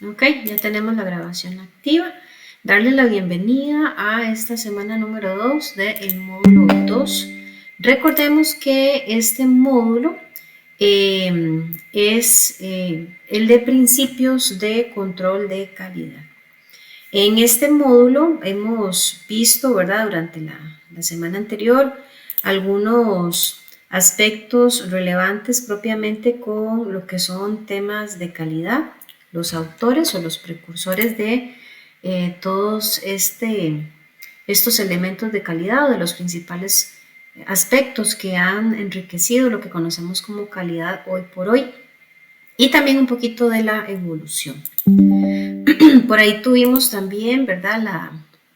Ok, ya tenemos la grabación activa. Darle la bienvenida a esta semana número 2 del módulo 2. Recordemos que este módulo es el de principios de control de calidad. En este módulo hemos visto, ¿verdad?, durante la semana anterior, algunos aspectos relevantes propiamente con lo que son temas de calidad, los autores o los precursores de todos estos elementos de calidad o de los principales aspectos que han enriquecido lo que conocemos como calidad hoy por hoy, y también un poquito de la evolución. Por ahí tuvimos también, ¿verdad?,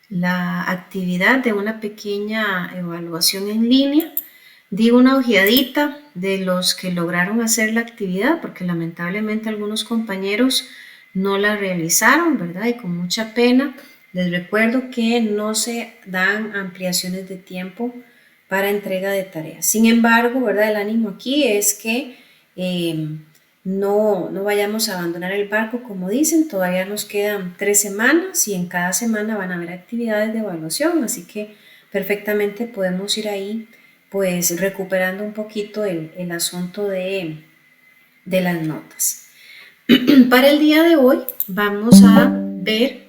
la actividad de una pequeña evaluación en línea. Di una ojeadita de los que lograron hacer la actividad, porque lamentablemente algunos compañeros no la realizaron, ¿verdad? Y con mucha pena les recuerdo que no se dan ampliaciones de tiempo para entrega de tareas. Sin embargo, ¿verdad?, el ánimo aquí es que no vayamos a abandonar el barco, como dicen. Todavía nos quedan 3 semanas y en cada semana van a haber actividades de evaluación, así que perfectamente podemos ir ahí pues recuperando un poquito el asunto de las notas. Para el día de hoy vamos a ver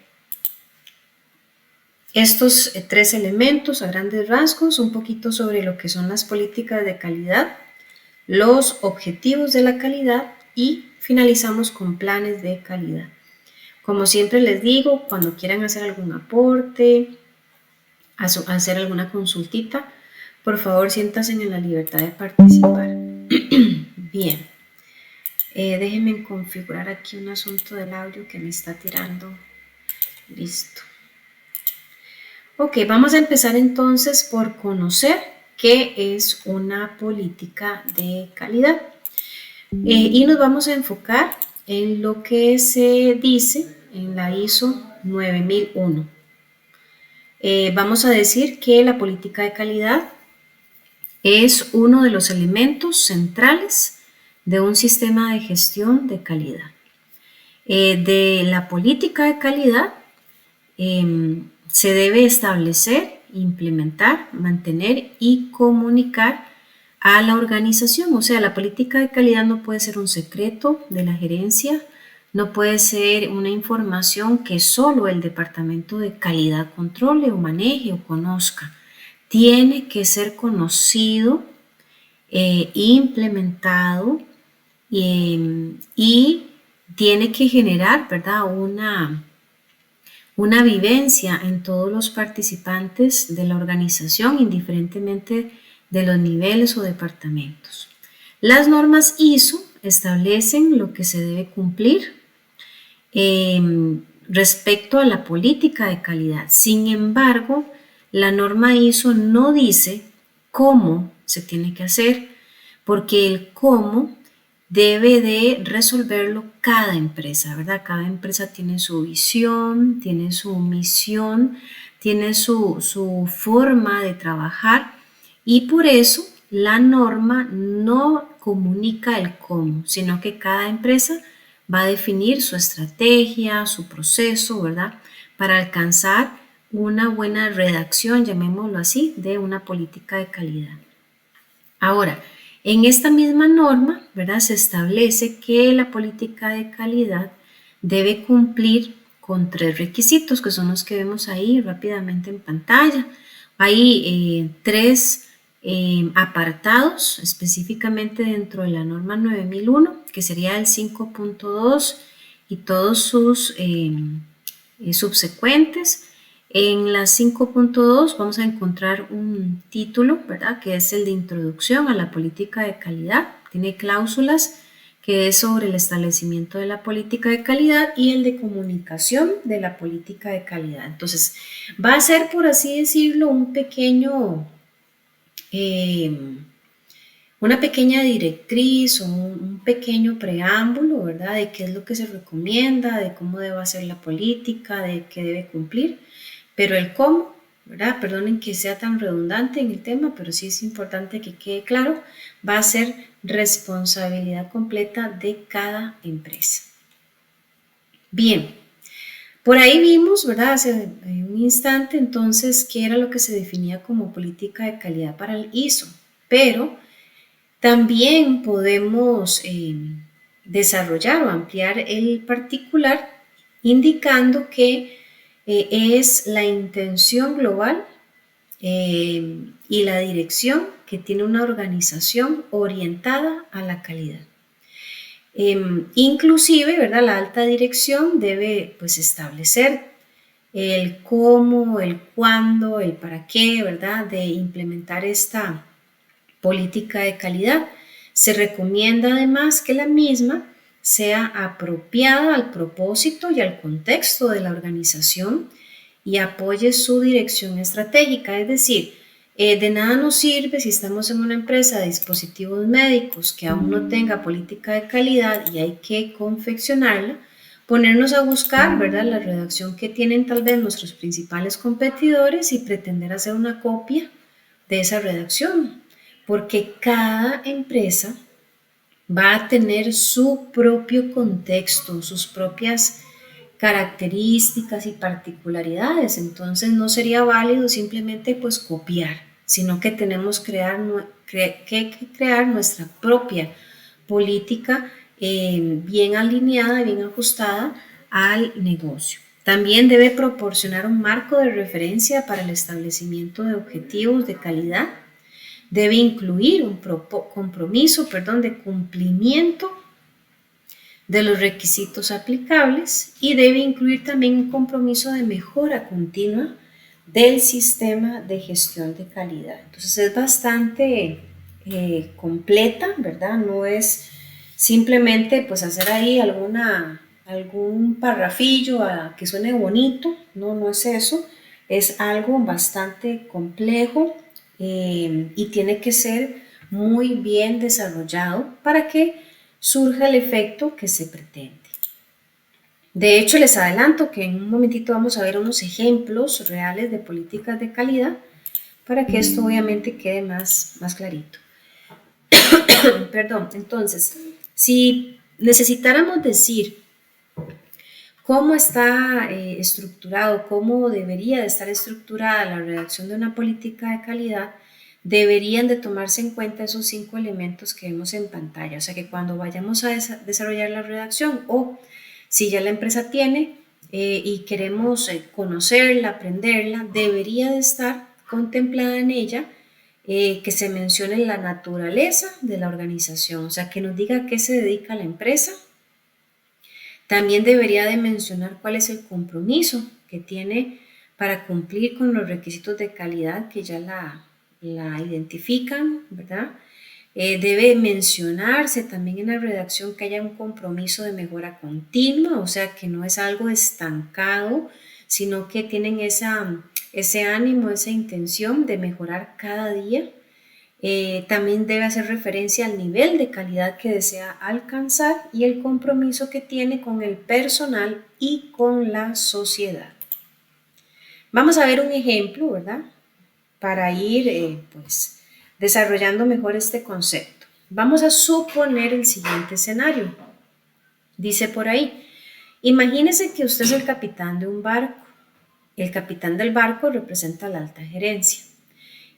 estos 3 elementos a grandes rasgos, un poquito sobre lo que son las políticas de calidad, los objetivos de la calidad y finalizamos con planes de calidad. Como siempre les digo, cuando quieran hacer algún aporte, hacer alguna consultita, por favor siéntanse en la libertad de participar. Bien, déjenme configurar aquí un asunto del audio que me está tirando. Listo. Ok, vamos a empezar entonces por conocer qué es una política de calidad. Y nos vamos a enfocar en lo que se dice en la ISO 9001. Vamos a decir que la política de calidad es uno de los elementos centrales de un sistema de gestión de calidad. De la política de calidad se debe establecer, implementar, mantener y comunicar a la organización. O sea, la política de calidad no puede ser un secreto de la gerencia, no puede ser una información que solo el departamento de calidad controle o maneje o conozca. Tiene que ser conocido, implementado y tiene que generar, ¿verdad?, una vivencia en todos los participantes de la organización, indiferentemente de los niveles o departamentos. Las normas ISO establecen lo que se debe cumplir respecto a la política de calidad. Sin embargo, la norma ISO no dice cómo se tiene que hacer, porque el cómo debe de resolverlo cada empresa, ¿verdad? Cada empresa tiene su visión, tiene su misión, tiene su forma de trabajar, y por eso la norma no comunica el cómo, sino que cada empresa va a definir su estrategia, su proceso, ¿verdad?, para alcanzar una buena redacción, llamémoslo así, de una política de calidad. Ahora, en esta misma norma, ¿verdad?, se establece que la política de calidad debe cumplir con 3 requisitos, que son los que vemos ahí rápidamente en pantalla. Hay 3 apartados específicamente dentro de la norma 9001, que sería el 5.2 y todos sus subsecuentes. En la 5.2 vamos a encontrar un título, ¿verdad?, que es el de introducción a la política de calidad. Tiene cláusulas, que es sobre el establecimiento de la política de calidad, y el de comunicación de la política de calidad. Entonces, va a ser, por así decirlo, una pequeña directriz o un pequeño preámbulo, ¿verdad?, de qué es lo que se recomienda, de cómo debe ser la política, de qué debe cumplir, pero el cómo, ¿verdad?, perdonen que sea tan redundante en el tema, pero sí es importante que quede claro, va a ser responsabilidad completa de cada empresa. Bien, por ahí vimos, ¿verdad? Hace un instante entonces qué era lo que se definía como política de calidad para el ISO, pero también podemos desarrollar o ampliar el particular indicando que es la intención global y la dirección que tiene una organización orientada a la calidad. Inclusive, ¿verdad? La alta dirección debe pues establecer el cómo, el cuándo, el para qué, ¿verdad? De implementar esta política de calidad. Se recomienda además que la misma sea apropiada al propósito y al contexto de la organización y apoye su dirección estratégica, es decir, de nada nos sirve si estamos en una empresa de dispositivos médicos que aún no tenga política de calidad y hay que confeccionarla, ponernos a buscar, ¿verdad?, la redacción que tienen tal vez nuestros principales competidores y pretender hacer una copia de esa redacción, porque cada empresa va a tener su propio contexto, sus propias características y particularidades, entonces no sería válido simplemente pues copiar, sino que tenemos que crear nuestra propia política bien alineada, bien ajustada al negocio. También debe proporcionar un marco de referencia para el establecimiento de objetivos de calidad. Debe incluir un compromiso, de cumplimiento de los requisitos aplicables y debe incluir también un compromiso de mejora continua del sistema de gestión de calidad. Entonces es bastante completa, ¿verdad? No es simplemente pues hacer ahí algún parrafillo que suene bonito, no, no es eso, es algo bastante complejo y tiene que ser muy bien desarrollado para que surja el efecto que se pretende. De hecho, les adelanto que en un momentito vamos a ver unos ejemplos reales de políticas de calidad para que esto obviamente quede más clarito. Perdón, entonces, si necesitáramos decir cómo está estructurado, cómo debería de estar estructurada la redacción de una política de calidad, deberían de tomarse en cuenta esos 5 elementos que vemos en pantalla. O sea que cuando vayamos a desarrollar la redacción o si ya la empresa tiene y queremos conocerla, aprenderla, debería de estar contemplada en ella que se mencione la naturaleza de la organización, o sea, que nos diga a qué se dedica la empresa. También debería de mencionar cuál es el compromiso que tiene para cumplir con los requisitos de calidad que ya la identifican, ¿verdad? Debe mencionarse también en la redacción que haya un compromiso de mejora continua, o sea, que no es algo estancado, sino que tienen ese ánimo, esa intención de mejorar cada día. También debe hacer referencia al nivel de calidad que desea alcanzar y el compromiso que tiene con el personal y con la sociedad. Vamos a ver un ejemplo, ¿verdad? Para ir pues desarrollando mejor este concepto. Vamos a suponer el siguiente escenario. Dice por ahí, imagínese que usted es el capitán de un barco. El capitán del barco representa la alta gerencia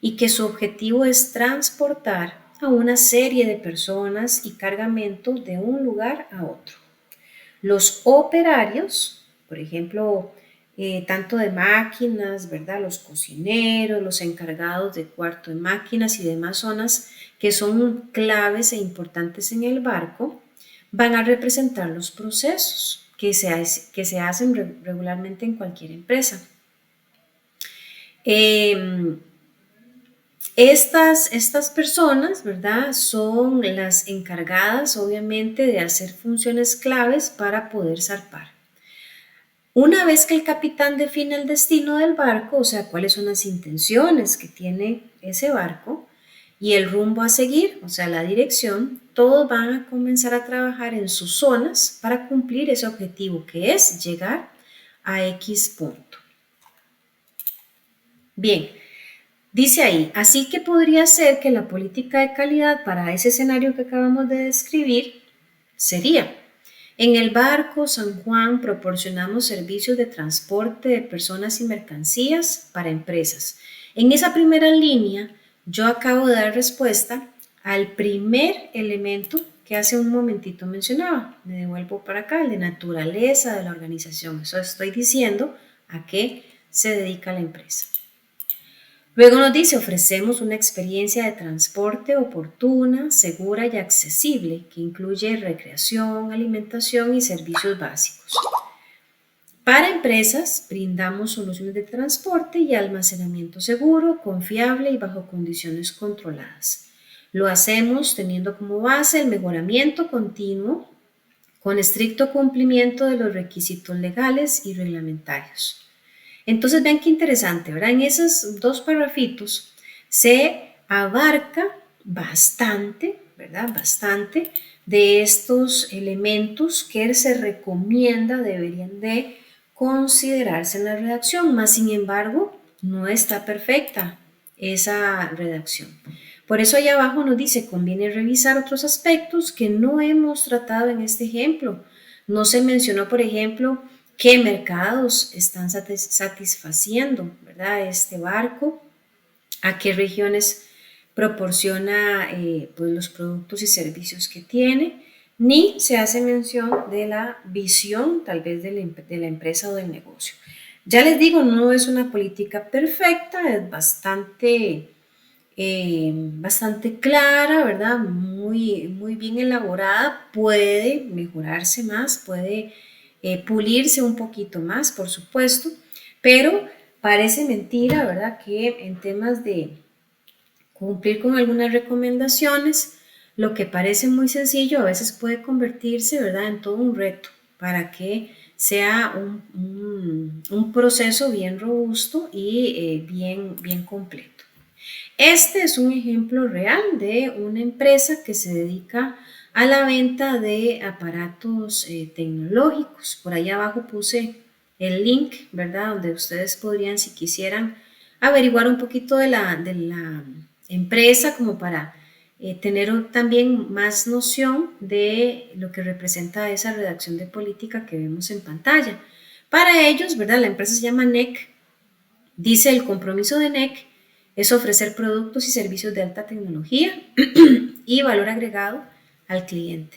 y que su objetivo es transportar a una serie de personas y cargamento de un lugar a otro. Los operarios, por ejemplo, tanto de máquinas, ¿verdad? Los cocineros, los encargados de cuarto de máquinas y demás zonas que son claves e importantes en el barco, van a representar los procesos que se hacen regularmente en cualquier empresa. Estas personas, ¿verdad? Son las encargadas, obviamente, de hacer funciones claves para poder zarpar. Una vez que el capitán define el destino del barco, o sea, cuáles son las intenciones que tiene ese barco y el rumbo a seguir, o sea, la dirección, todos van a comenzar a trabajar en sus zonas para cumplir ese objetivo que es llegar a X punto. Bien, dice ahí, así que podría ser que la política de calidad para ese escenario que acabamos de describir sería En el barco San Juan proporcionamos servicios de transporte de personas y mercancías para empresas. En esa primera línea, yo acabo de dar respuesta al primer elemento que hace un momentito mencionaba. Me devuelvo para acá, el de naturaleza de la organización. Eso estoy diciendo a qué se dedica la empresa. Luego nos dice, ofrecemos una experiencia de transporte oportuna, segura y accesible que incluye recreación, alimentación y servicios básicos. Para empresas, brindamos soluciones de transporte y almacenamiento seguro, confiable y bajo condiciones controladas. Lo hacemos teniendo como base el mejoramiento continuo con estricto cumplimiento de los requisitos legales y reglamentarios. Entonces, vean qué interesante, ¿verdad? En esos dos parrafitos se abarca bastante, ¿verdad? Bastante de estos elementos que se recomienda deberían de considerarse en la redacción, más sin embargo, no está perfecta esa redacción. Por eso ahí abajo nos dice, conviene revisar otros aspectos que no hemos tratado en este ejemplo. No se mencionó, por ejemplo, qué mercados están satisfaciendo, ¿verdad? Este barco, a qué regiones proporciona pues los productos y servicios que tiene, ni se hace mención de la visión tal vez de la empresa o del negocio. Ya les digo, no es una política perfecta, es bastante clara, ¿verdad? Muy bien elaborada, puede mejorarse más, puede pulirse un poquito más, por supuesto, pero parece mentira, ¿verdad? Que en temas de cumplir con algunas recomendaciones, lo que parece muy sencillo a veces puede convertirse, ¿verdad?, en todo un reto para que sea un proceso bien robusto y bien completo. Este es un ejemplo real de una empresa que se dedica a la venta de aparatos tecnológicos. Por ahí abajo puse el link, ¿verdad? Donde ustedes podrían, si quisieran, averiguar un poquito de la empresa como para tener también más noción de lo que representa esa redacción de política que vemos en pantalla. Para ellos, ¿verdad? La empresa se llama NEC. Dice el compromiso de NEC es ofrecer productos y servicios de alta tecnología y valor agregado al cliente,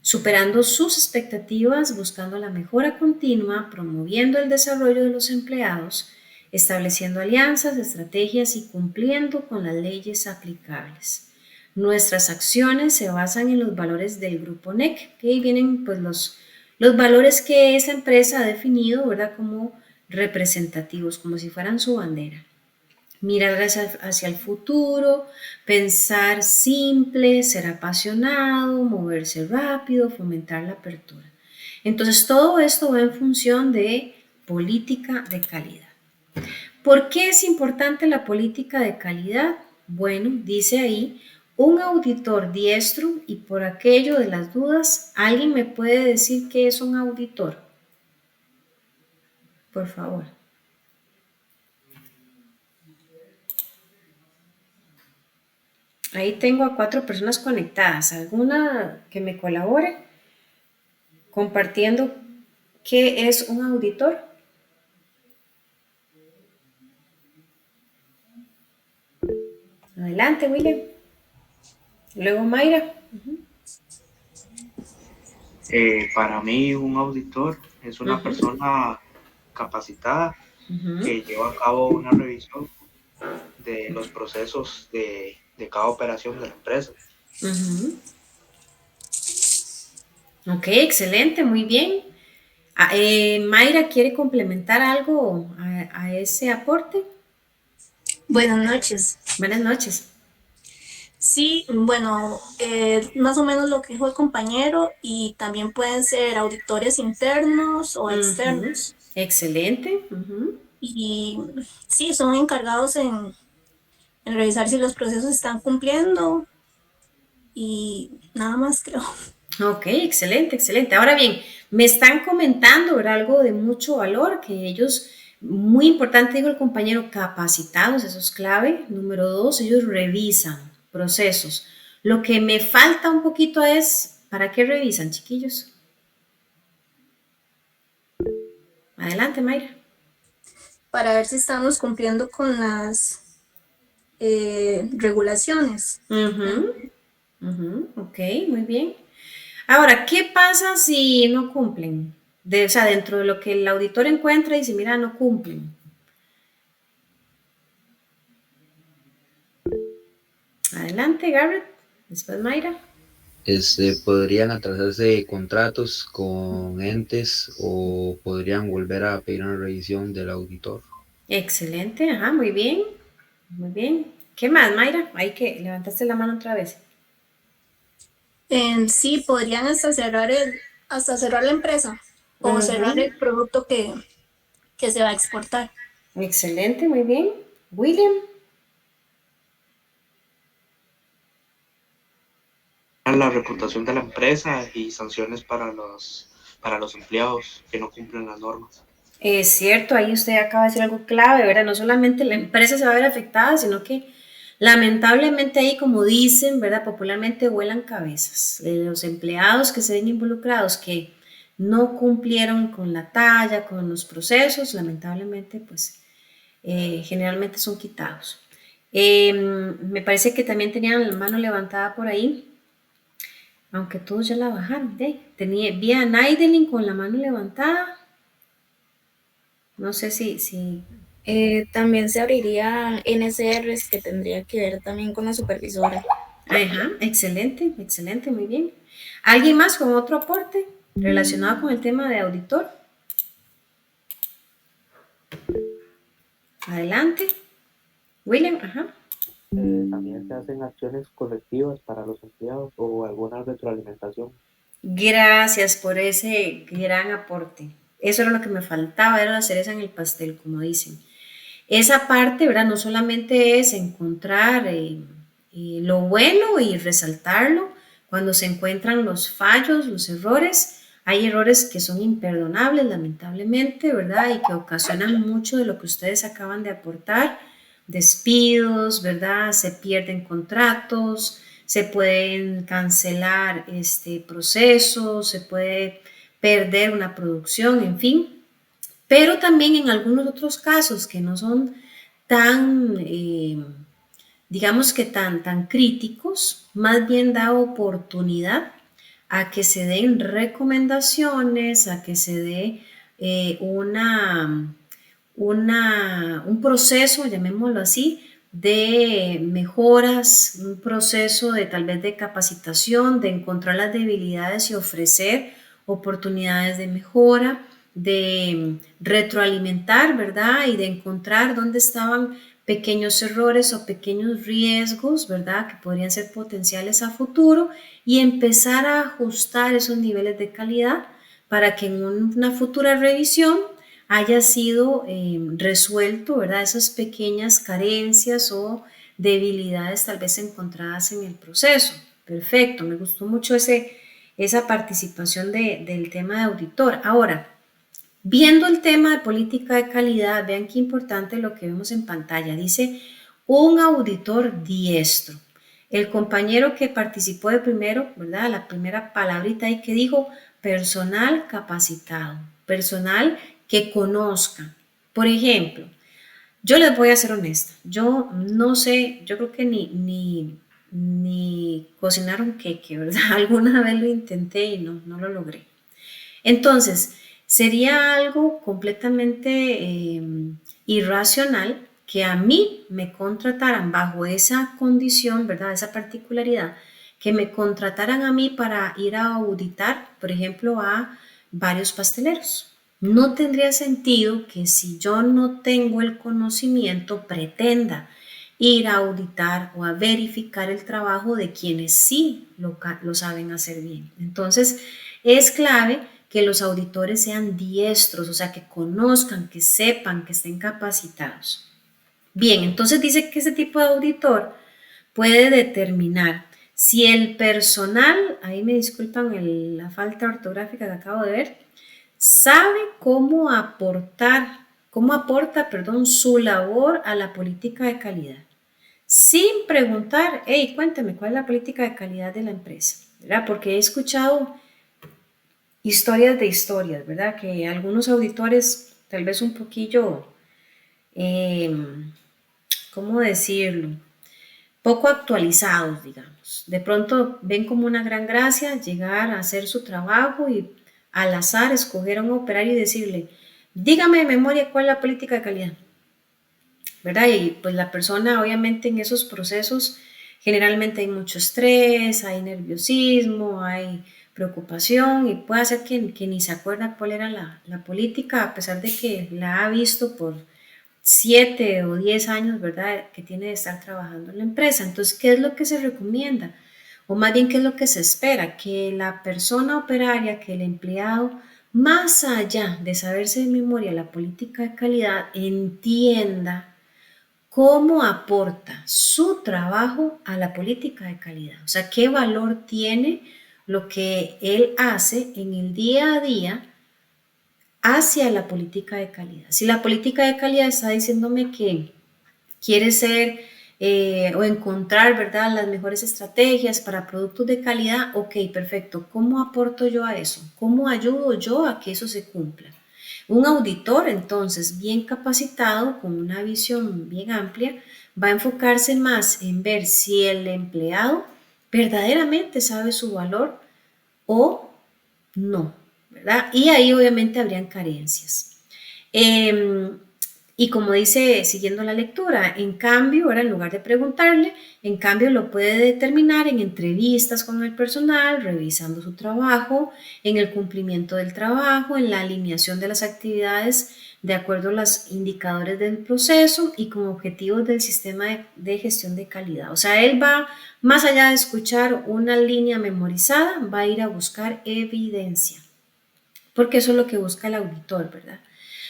superando sus expectativas, buscando la mejora continua, promoviendo el desarrollo de los empleados, estableciendo alianzas, estrategias y cumpliendo con las leyes aplicables. Nuestras acciones se basan en los valores del grupo NEC, que ahí vienen pues los valores que esa empresa ha definido, ¿verdad?, como representativos, como si fueran su bandera. Mirar hacia el futuro, pensar simple, ser apasionado, moverse rápido, fomentar la apertura. Entonces, todo esto va en función de política de calidad. ¿Por qué es importante la política de calidad? Bueno, dice ahí, un auditor diestro, y por aquello de las dudas, ¿alguien me puede decir qué es un auditor? Por favor. Ahí tengo a 4 personas conectadas. ¿Alguna que me colabore compartiendo qué es un auditor? Adelante, William. Luego Mayra. Para mí, un auditor es una persona capacitada que lleva a cabo una revisión de los procesos de cada operación de la empresa. Ok, excelente, muy bien. Mayra, ¿quiere complementar algo a ese aporte? Buenas noches. Buenas noches. Sí, bueno, más o menos lo que dijo el compañero y también pueden ser auditores internos o externos. Excelente. Y sí, son encargados en revisar si los procesos están cumpliendo y nada más creo. Ok, excelente, excelente. Ahora bien, me están comentando, ¿verdad?, algo de mucho valor, que ellos, muy importante, dijo el compañero, capacitados, eso es clave. Número 2, ellos revisan procesos. Lo que me falta un poquito es, ¿para qué revisan, chiquillos? Adelante, Mayra. Para ver si estamos cumpliendo con las regulaciones. Ok, muy bien. Ahora, ¿qué pasa si no cumplen? O sea, dentro de lo que el auditor encuentra y dice, mira, no cumplen. Adelante, Garrett. Después Mayra. Podrían atrasarse contratos con entes o podrían volver a pedir una revisión del auditor. Excelente, ajá, muy bien. Muy bien. ¿Qué más, Mayra? Hay que levantaste la mano otra vez. Sí, podrían hasta cerrar la empresa o cerrar el producto que se va a exportar. Excelente, muy bien. William. La reputación de la empresa y sanciones para los empleados que no cumplen las normas. Es cierto, ahí usted acaba de decir algo clave, ¿verdad? No solamente la empresa se va a ver afectada, sino que lamentablemente ahí, como dicen, ¿verdad? Popularmente vuelan cabezas. Los empleados que se ven involucrados, que no cumplieron con la talla, con los procesos, lamentablemente, pues generalmente son quitados. Me parece que también tenían la mano levantada por ahí, aunque todos ya la bajaron. Vi a Naidelin con la mano levantada. No sé si. También se abriría NCRs que tendría que ver también con la supervisora. Ajá, excelente, excelente, muy bien. ¿Alguien más con otro aporte relacionado con el tema de auditor? Adelante. William, ajá. También se hacen acciones colectivas para los empleados o alguna retroalimentación. Gracias por ese gran aporte. Eso era lo que me faltaba, era la cereza en el pastel, como dicen. Esa parte, ¿verdad? No solamente es encontrar lo bueno y resaltarlo cuando se encuentran los fallos, los errores. Hay errores que son imperdonables, lamentablemente, ¿verdad? Y que ocasionan mucho de lo que ustedes acaban de aportar. Despidos, ¿verdad? Se pierden contratos, se pueden cancelar procesos, se puede perder una producción, en fin. Pero también en algunos otros casos que no son tan, digamos que tan críticos, más bien da oportunidad a que se den recomendaciones, a que se dé un proceso, llamémoslo así, de mejoras, un proceso de tal vez de capacitación, de encontrar las debilidades y ofrecer oportunidades de mejora, de retroalimentar, ¿verdad? Y de encontrar dónde estaban pequeños errores o pequeños riesgos, ¿verdad? Que podrían ser potenciales a futuro y empezar a ajustar esos niveles de calidad para que en una futura revisión haya sido resuelto, ¿verdad? Esas pequeñas carencias o debilidades tal vez encontradas en el proceso. Perfecto, me gustó mucho esa participación del tema de auditor. Ahora, viendo el tema de política de calidad, vean qué importante lo que vemos en pantalla. Dice un auditor diestro. El compañero que participó de primero, ¿verdad? La primera palabrita ahí que dijo, personal capacitado, personal que conozca. Por ejemplo, yo les voy a ser honesta, yo no sé, yo creo que ni cocinar un queque, ¿verdad? Alguna vez lo intenté y no lo logré. Entonces, sería algo completamente irracional que a mí me contrataran bajo esa condición, ¿verdad? Esa particularidad, que me contrataran a mí para ir a auditar, por ejemplo, a varios pasteleros. No tendría sentido que si yo no tengo el conocimiento pretenda ir a auditar o a verificar el trabajo de quienes sí lo saben hacer bien. Entonces, es clave que los auditores sean diestros, o sea, que conozcan, que sepan, que estén capacitados. Bien, entonces dice que ese tipo de auditor puede determinar si el personal, ahí me disculpan la falta ortográfica que acabo de ver, sabe cómo aporta, su labor a la política de calidad, sin preguntar, hey, cuéntame, ¿cuál es la política de calidad de la empresa? ¿Verdad? Porque he escuchado historias de historias, ¿verdad? Que algunos auditores tal vez un poquillo, ¿cómo decirlo? Poco actualizados, digamos. De pronto ven como una gran gracia llegar a hacer su trabajo y al azar escoger a un operario y decirle, dígame de memoria cuál es la política de calidad, ¿verdad? Y pues la persona obviamente en esos procesos generalmente hay mucho estrés, hay nerviosismo, hay preocupación y puede ser que ni se acuerda cuál era la política a pesar de que la ha visto por 7 o 10 años, ¿verdad? Que tiene de estar trabajando en la empresa. Entonces, ¿qué es lo que se recomienda? O más bien, ¿qué es lo que se espera? Que la persona operaria, que el empleado, más allá de saberse de memoria la política de calidad, entienda cómo aporta su trabajo a la política de calidad. O sea, qué valor tiene lo que él hace en el día a día hacia la política de calidad. Si la política de calidad está diciéndome que quiere ser o encontrar, ¿verdad?, las mejores estrategias para productos de calidad, ok, perfecto. ¿Cómo aporto yo a eso? ¿Cómo ayudo yo a que eso se cumpla? Un auditor, entonces, bien capacitado, con una visión bien amplia, va a enfocarse más en ver si el empleado verdaderamente sabe su valor o no, ¿verdad? Y ahí obviamente habrían carencias. Y como dice, siguiendo la lectura, en cambio, ahora en lugar de preguntarle, en cambio lo puede determinar en entrevistas con el personal, revisando su trabajo, en el cumplimiento del trabajo, en la alineación de las actividades de acuerdo a los indicadores del proceso y con objetivos del sistema de gestión de calidad. O sea, él va más allá de escuchar una línea memorizada, va a ir a buscar evidencia, porque eso es lo que busca el auditor, ¿verdad?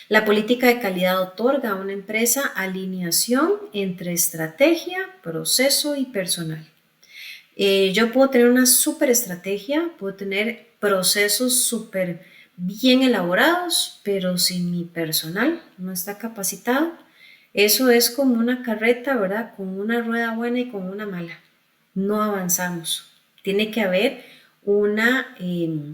La política de calidad otorga a una empresa alineación entre estrategia, proceso y personal. Yo puedo tener una súper estrategia, puedo tener procesos súper bien elaborados, pero si mi personal no está capacitado, eso es como una carreta, ¿verdad? Con una rueda buena y con una mala. No avanzamos. Tiene que haber una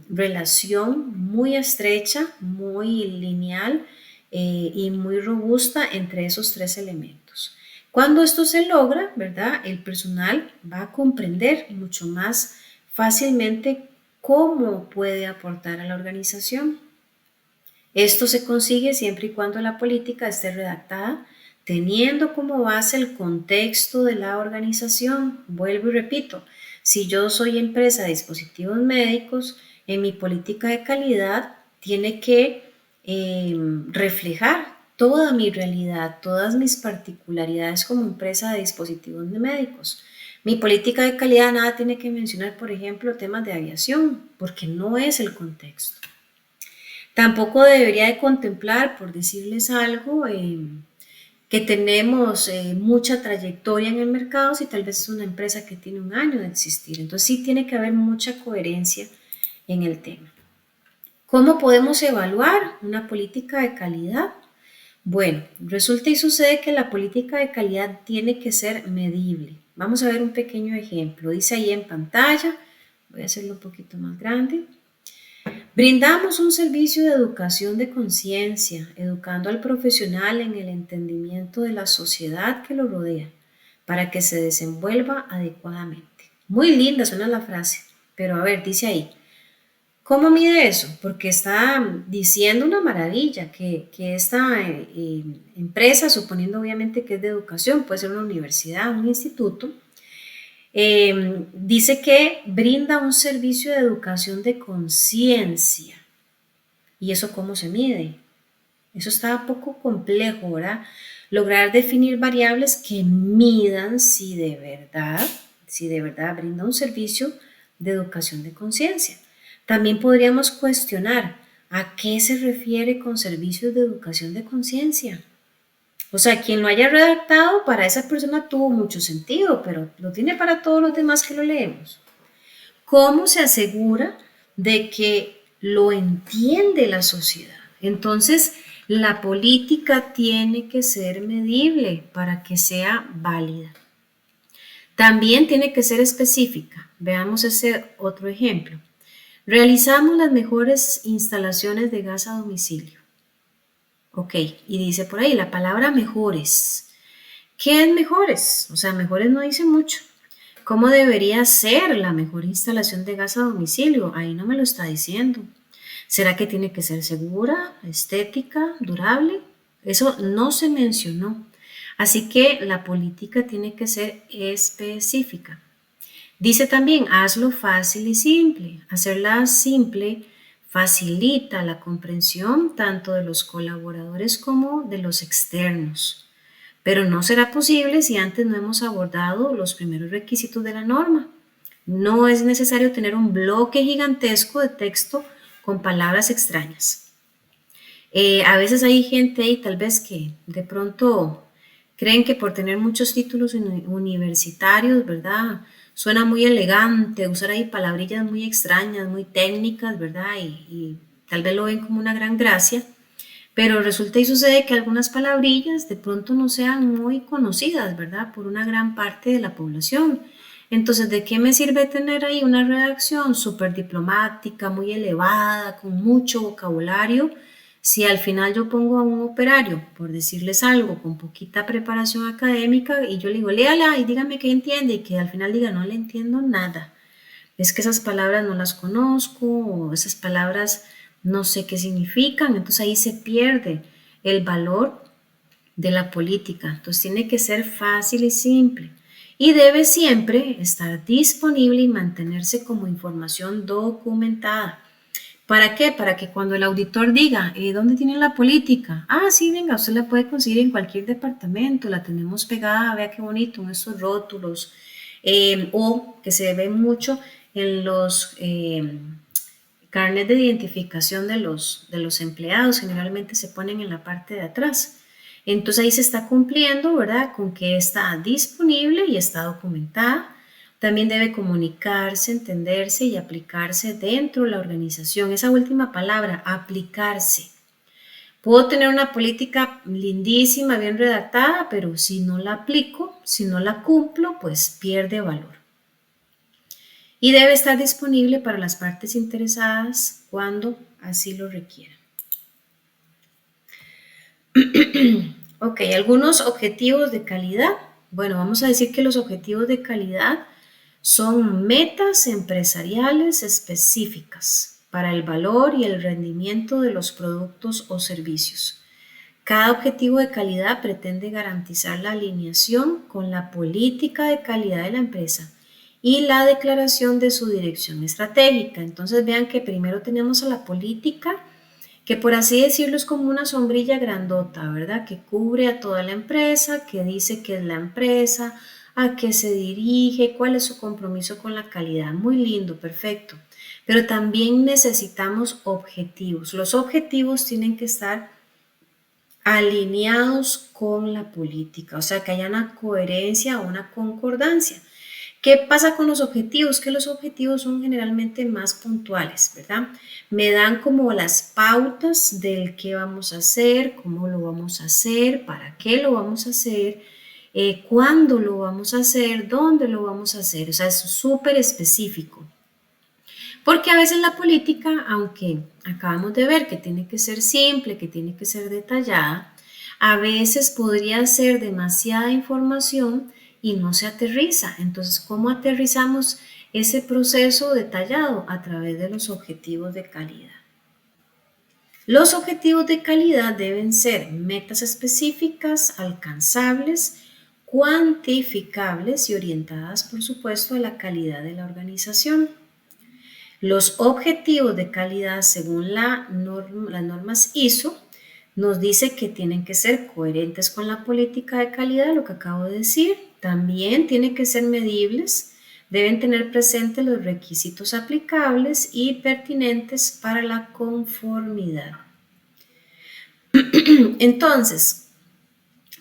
relación muy estrecha, muy lineal y muy robusta entre esos tres elementos. Cuando esto se logra, ¿verdad? El personal va a comprender mucho más fácilmente cómo puede aportar a la organización. Esto se consigue siempre y cuando la política esté redactada teniendo como base el contexto de la organización. Vuelvo y repito, si yo soy empresa de dispositivos médicos, en mi política de calidad tiene que reflejar toda mi realidad, todas mis particularidades como empresa de dispositivos médicos. Mi política de calidad nada tiene que mencionar, por ejemplo, temas de aviación, porque no es el contexto. Tampoco debería de contemplar, por decirles algo, que tenemos mucha trayectoria en el mercado si tal vez es una empresa que tiene un año de existir. Entonces sí tiene que haber mucha coherencia en el tema. ¿Cómo podemos evaluar una política de calidad? Bueno, resulta y sucede que la política de calidad tiene que ser medible. Vamos a ver un pequeño ejemplo. Dice ahí en pantalla, voy a hacerlo un poquito más grande. Brindamos un servicio de educación de conciencia, educando al profesional en el entendimiento de la sociedad que lo rodea, para que se desenvuelva adecuadamente. Muy linda suena la frase, pero a ver, dice ahí, ¿cómo mide eso? Porque está diciendo una maravilla, que esta empresa, suponiendo obviamente que es de educación, puede ser una universidad, un instituto, dice que brinda un servicio de educación de conciencia. ¿Y eso cómo se mide? Eso está un poco complejo, ¿verdad? Lograr definir variables que midan si de verdad brinda un servicio de educación de conciencia. También podríamos cuestionar a qué se refiere con servicios de educación de conciencia. O sea, quien lo haya redactado para esa persona tuvo mucho sentido, pero lo tiene para todos los demás que lo leemos. ¿Cómo se asegura de que lo entiende la sociedad? Entonces, la política tiene que ser medible para que sea válida. También tiene que ser específica. Veamos ese otro ejemplo. Realizamos las mejores instalaciones de gas a domicilio. Ok, y dice por ahí la palabra mejores. ¿Qué es mejores? O sea, mejores no dice mucho. ¿Cómo debería ser la mejor instalación de gas a domicilio? Ahí no me lo está diciendo. ¿Será que tiene que ser segura, estética, durable? Eso no se mencionó. Así que la política tiene que ser específica. Dice también, hazlo fácil y simple. Hacerla simple facilita la comprensión tanto de los colaboradores como de los externos. Pero no será posible si antes no hemos abordado los primeros requisitos de la norma. No es necesario tener un bloque gigantesco de texto con palabras extrañas. A veces hay gente ahí tal vez que de pronto creen que por tener muchos títulos universitarios, ¿verdad? Suena muy elegante, usar ahí palabrillas muy extrañas, muy técnicas, ¿verdad? Y tal vez lo ven como una gran gracia, pero resulta y sucede que algunas palabrillas de pronto no sean muy conocidas, ¿verdad? Por una gran parte de la población. Entonces, ¿de qué me sirve tener ahí una redacción súper diplomática, muy elevada, con mucho vocabulario, si al final yo pongo a un operario, por decirles algo, con poquita preparación académica, y yo le digo, léala y dígame qué entiende, y que al final diga, no le entiendo nada? Es que esas palabras no las conozco, o esas palabras no sé qué significan, entonces ahí se pierde el valor de la política. Entonces tiene que ser fácil y simple. Y debe siempre estar disponible y mantenerse como información documentada. ¿Para qué? Para que cuando el auditor diga, ¿dónde tienen la política? Ah, sí, venga, usted la puede conseguir en cualquier departamento, la tenemos pegada, vea qué bonito, en estos rótulos, o que se ve mucho en los carnet de identificación de los empleados, generalmente se ponen en la parte de atrás. Entonces ahí se está cumpliendo, ¿verdad? Con que está disponible y está documentada. También debe comunicarse, entenderse y aplicarse dentro de la organización. Esa última palabra, aplicarse. Puedo tener una política lindísima, bien redactada, pero si no la aplico, si no la cumplo, pues pierde valor. Y debe estar disponible para las partes interesadas cuando así lo requieran. Ok, algunos objetivos de calidad. Bueno, vamos a decir que los objetivos de calidad son metas empresariales específicas para el valor y el rendimiento de los productos o servicios. Cada objetivo de calidad pretende garantizar la alineación con la política de calidad de la empresa y la declaración de su dirección estratégica. Entonces vean que primero tenemos a la política, que por así decirlo es como una sombrilla grandota, ¿verdad? Que cubre a toda la empresa, que dice qué es la empresa, a qué se dirige, cuál es su compromiso con la calidad. Muy lindo, perfecto. Pero también necesitamos objetivos. Los objetivos tienen que estar alineados con la política, o sea, que haya una coherencia o una concordancia. ¿Qué pasa con los objetivos? Que los objetivos son generalmente más puntuales, ¿verdad? Me dan como las pautas del qué vamos a hacer, cómo lo vamos a hacer, para qué lo vamos a hacer, cuándo lo vamos a hacer, dónde lo vamos a hacer. O sea, es súper específico. Porque a veces la política, aunque acabamos de ver que tiene que ser simple, que tiene que ser detallada, a veces podría ser demasiada información y no se aterriza. Entonces, ¿cómo aterrizamos ese proceso detallado? A través de los objetivos de calidad. Los objetivos de calidad deben ser metas específicas, alcanzables, cuantificables y orientadas, por supuesto, a la calidad de la organización. Los objetivos de calidad según las normas ISO nos dice que tienen que ser coherentes con la política de calidad, lo que acabo de decir. También tienen que ser medibles, deben tener presentes los requisitos aplicables y pertinentes para la conformidad. Entonces,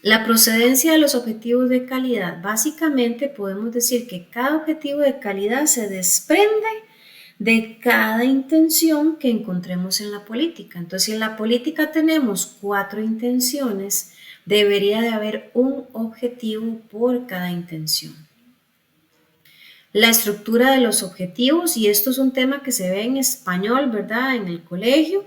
la procedencia de los objetivos de calidad, básicamente podemos decir que cada objetivo de calidad se desprende de cada intención que encontremos en la política. Entonces, si en la política tenemos 4 intenciones, debería de haber un objetivo por cada intención. La estructura de los objetivos, y esto es un tema que se ve en español, ¿verdad? En el colegio.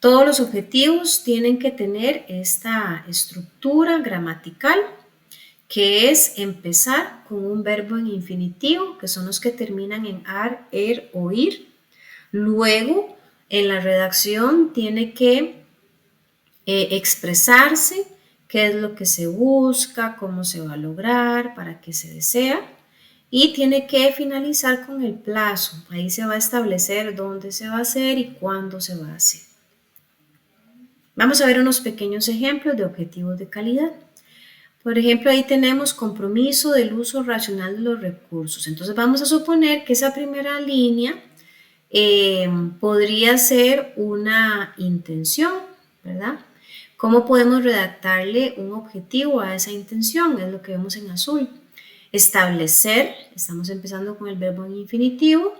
Todos los objetivos tienen que tener esta estructura gramatical, que es empezar con un verbo en infinitivo, que son los que terminan en ar, er o ir. Luego, en la redacción tiene que expresarse qué es lo que se busca, cómo se va a lograr, para qué se desea. Y tiene que finalizar con el plazo. Ahí se va a establecer dónde se va a hacer y cuándo se va a hacer. Vamos a ver unos pequeños ejemplos de objetivos de calidad. Por ejemplo, ahí tenemos compromiso del uso racional de los recursos. Entonces vamos a suponer que esa primera línea podría ser una intención, ¿verdad? ¿Cómo podemos redactarle un objetivo a esa intención? Es lo que vemos en azul. Establecer, estamos empezando con el verbo en infinitivo,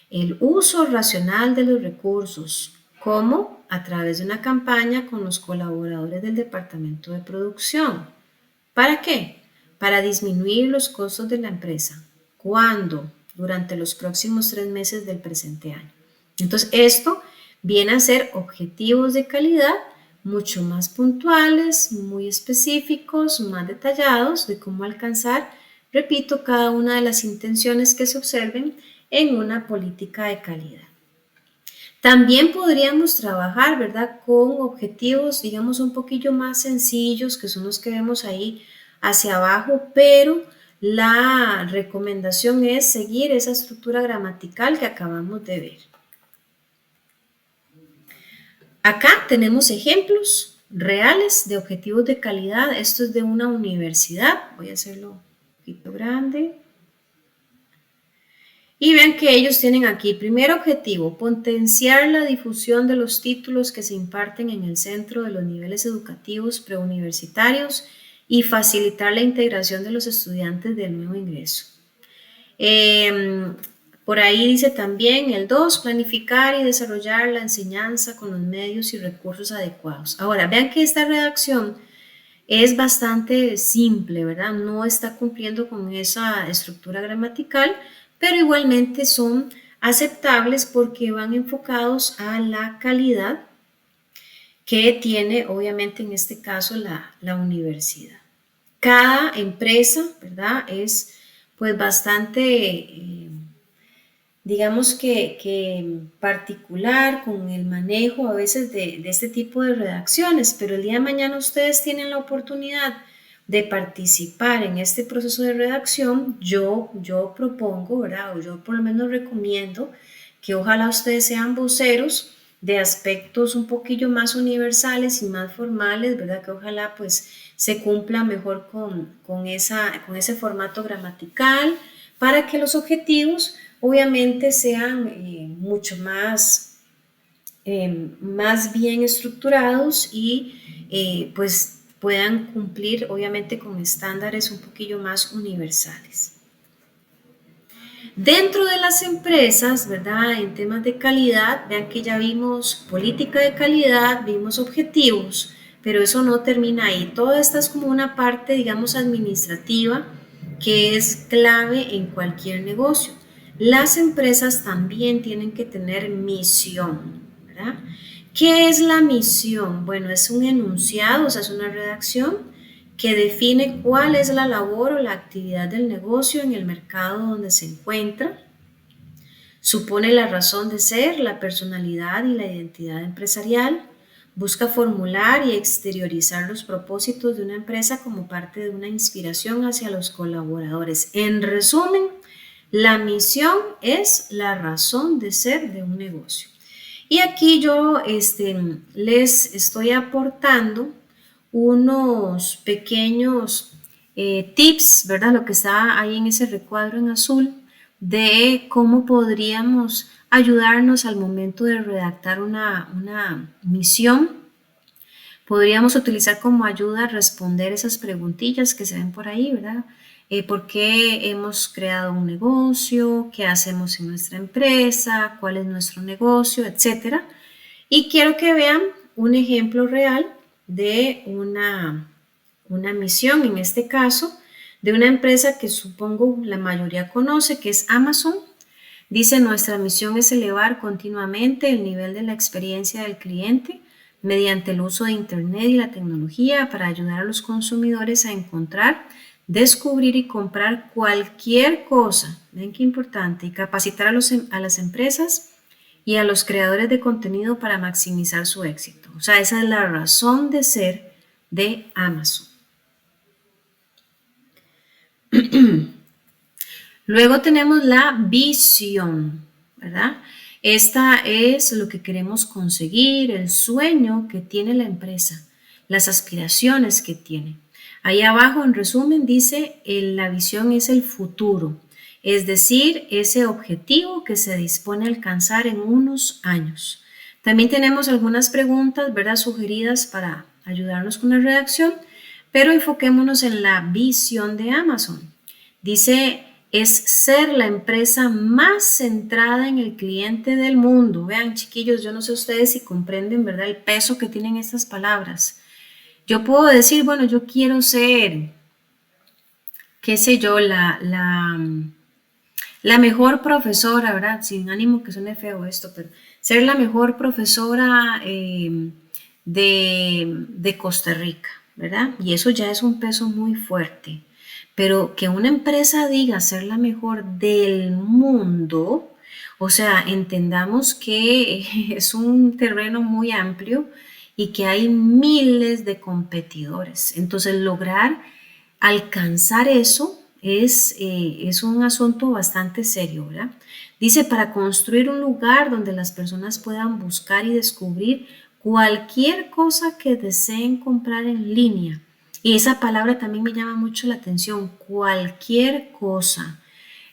el uso racional de los recursos. ¿Cómo? A través de una campaña con los colaboradores del departamento de producción. ¿Para qué? Para disminuir los costos de la empresa. ¿Cuándo? Durante los próximos 3 meses del presente año. Entonces, esto viene a ser objetivos de calidad mucho más puntuales, muy específicos, más detallados de cómo alcanzar, repito, cada una de las intenciones que se observen en una política de calidad. También podríamos trabajar, ¿verdad?, con objetivos, digamos, un poquillo más sencillos, que son los que vemos ahí hacia abajo, pero la recomendación es seguir esa estructura gramatical que acabamos de ver. Acá tenemos ejemplos reales de objetivos de calidad. Esto es de una universidad. Voy a hacerlo un poquito grande. Y ven que ellos tienen aquí, primer objetivo, potenciar la difusión de los títulos que se imparten en el centro de los niveles educativos preuniversitarios y facilitar la integración de los estudiantes del nuevo ingreso. Por ahí dice también el 2, planificar y desarrollar la enseñanza con los medios y recursos adecuados. Ahora, vean que esta redacción es bastante simple, ¿verdad? No está cumpliendo con esa estructura gramatical, pero igualmente son aceptables porque van enfocados a la calidad que tiene, obviamente, en este caso, la universidad. Cada empresa, ¿verdad?, es pues bastante, digamos que particular con el manejo a veces de este tipo de redacciones, pero el día de mañana ustedes tienen la oportunidad de participar en este proceso de redacción. Yo propongo, ¿verdad?, o yo por lo menos recomiendo que ojalá ustedes sean voceros de aspectos un poquillo más universales y más formales, ¿verdad?, que ojalá pues se cumpla mejor con ese formato gramatical para que los objetivos obviamente sean mucho más bien estructurados y pues puedan cumplir obviamente con estándares un poquillo más universales. Dentro de las empresas, ¿verdad?, en temas de calidad, vean que ya vimos política de calidad, vimos objetivos, pero eso no termina ahí. Todo esto es como una parte, digamos, administrativa que es clave en cualquier negocio. Las empresas también tienen que tener misión, ¿verdad? ¿Qué es la misión? Bueno, es un enunciado, o sea, es una redacción que define cuál es la labor o la actividad del negocio en el mercado donde se encuentra. Supone la razón de ser, la personalidad y la identidad empresarial. Busca formular y exteriorizar los propósitos de una empresa como parte de una inspiración hacia los colaboradores. En resumen, la misión es la razón de ser de un negocio. Y aquí yo les estoy aportando unos pequeños tips, ¿verdad? Lo que está ahí en ese recuadro en azul de cómo podríamos ayudarnos al momento de redactar una misión. Podríamos utilizar como ayuda responder esas preguntillas que se ven por ahí, ¿verdad? ¿Por qué hemos creado un negocio? ¿Qué hacemos en nuestra empresa? ¿Cuál es nuestro negocio? Etcétera. Y quiero que vean un ejemplo real de una misión, en este caso, de una empresa que supongo la mayoría conoce, que es Amazon. Dice, nuestra misión es elevar continuamente el nivel de la experiencia del cliente mediante el uso de Internet y la tecnología para ayudar a los consumidores a encontrar, descubrir y comprar cualquier cosa. Ven qué importante. Y capacitar a las empresas y a los creadores de contenido para maximizar su éxito. O sea, esa es la razón de ser de Amazon. Luego tenemos la visión, ¿verdad? Esta es lo que queremos conseguir, el sueño que tiene la empresa, las aspiraciones que tiene. Ahí abajo, en resumen, dice, la visión es el futuro, es decir, ese objetivo que se dispone a alcanzar en unos años. También tenemos algunas preguntas, ¿verdad?, sugeridas para ayudarnos con la redacción, pero enfoquémonos en la visión de Amazon. Dice, es ser la empresa más centrada en el cliente del mundo. Vean, chiquillos, yo no sé ustedes si comprenden, ¿verdad?, el peso que tienen estas palabras. Yo puedo decir, bueno, yo quiero ser, qué sé yo, la mejor profesora, ¿verdad? Sin ánimo que suene feo esto, pero ser la mejor profesora de Costa Rica, ¿verdad? Y eso ya es un peso muy fuerte. Pero que una empresa diga ser la mejor del mundo, o sea, entendamos que es un terreno muy amplio y que hay miles de competidores. Entonces, lograr alcanzar eso es un asunto bastante serio, ¿verdad? Dice, para construir un lugar donde las personas puedan buscar y descubrir cualquier cosa que deseen comprar en línea. Y esa palabra también me llama mucho la atención, cualquier cosa.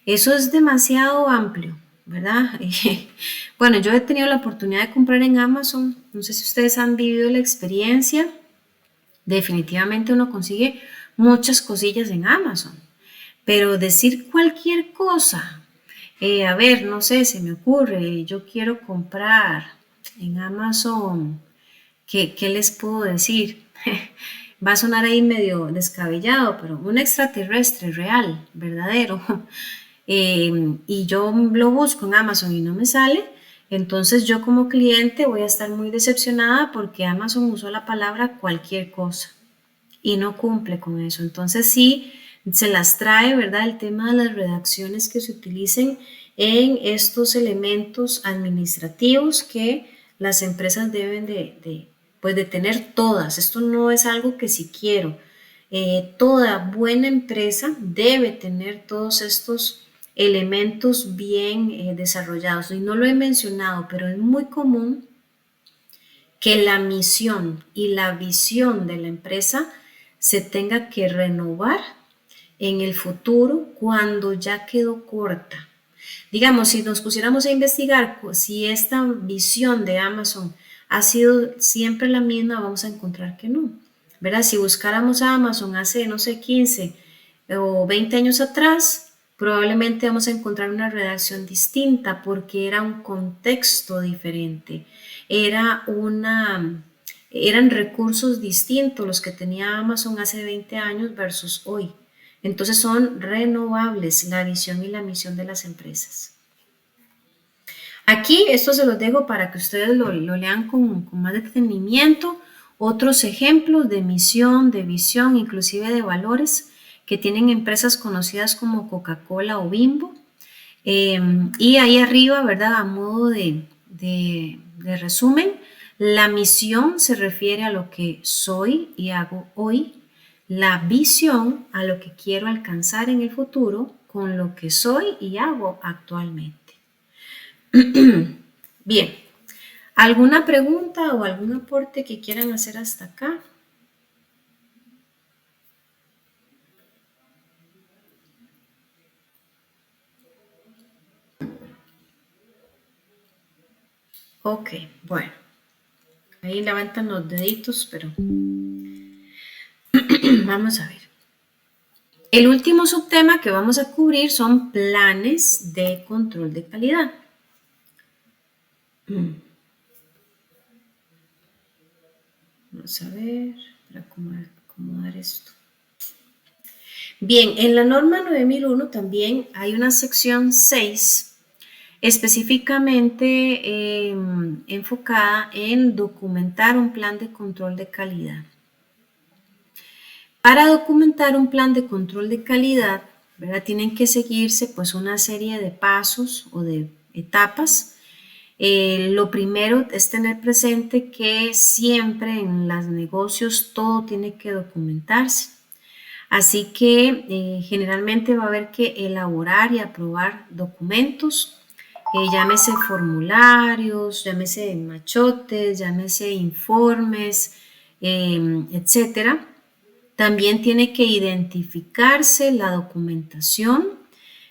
Eso es demasiado amplio, ¿verdad? Bueno, yo he tenido la oportunidad de comprar en Amazon. No sé si ustedes han vivido la experiencia. Definitivamente uno consigue muchas cosillas en Amazon. Pero decir cualquier cosa, a ver, no sé, se me ocurre, yo quiero comprar en Amazon, ¿qué les puedo decir? Va a sonar ahí medio descabellado, pero un extraterrestre real, verdadero, y yo lo busco en Amazon y no me sale, entonces yo como cliente voy a estar muy decepcionada porque Amazon usó la palabra cualquier cosa y no cumple con eso. Entonces sí, se las trae, ¿verdad? El tema de las redacciones que se utilicen en estos elementos administrativos que las empresas deben de tener todas. Esto no es algo que si quiero. Toda buena empresa debe tener todos estos elementos bien desarrollados. Y no lo he mencionado, pero es muy común que la misión y la visión de la empresa se tenga que renovar en el futuro cuando ya quedó corta. Digamos, si nos pusiéramos a investigar si esta visión de Amazon ha sido siempre la misma, vamos a encontrar que no, ¿verdad? Si buscáramos a Amazon hace, no sé, 15 o 20 años atrás, probablemente vamos a encontrar una redacción distinta porque era un contexto diferente, eran recursos distintos los que tenía Amazon hace 20 años versus hoy. Entonces son renovables la visión y la misión de las empresas. Aquí esto se los dejo para que ustedes lo lean con más detenimiento. Otros ejemplos de misión, de visión, inclusive de valores que tienen empresas conocidas como Coca-Cola o Bimbo. Y ahí arriba, ¿verdad? A modo de resumen, la misión se refiere a lo que soy y hago hoy. La visión a lo que quiero alcanzar en el futuro con lo que soy y hago actualmente. Bien, ¿alguna pregunta o algún aporte que quieran hacer hasta acá? Ok, bueno, ahí levantan los deditos, pero vamos a ver. El último subtema que vamos a cubrir son planes de control de calidad. Vamos a ver, para acomodar esto. Bien, en la norma 9001 también hay una sección 6 específicamente enfocada en documentar un plan de control de calidad. Para documentar un plan de control de calidad, ¿verdad? Tienen que seguirse pues una serie de pasos o de etapas. Lo primero es tener presente que siempre en los negocios todo tiene que documentarse. Así que generalmente va a haber que elaborar y aprobar documentos, llámese formularios, llámese machotes, llámese informes, etcétera. También tiene que identificarse la documentación.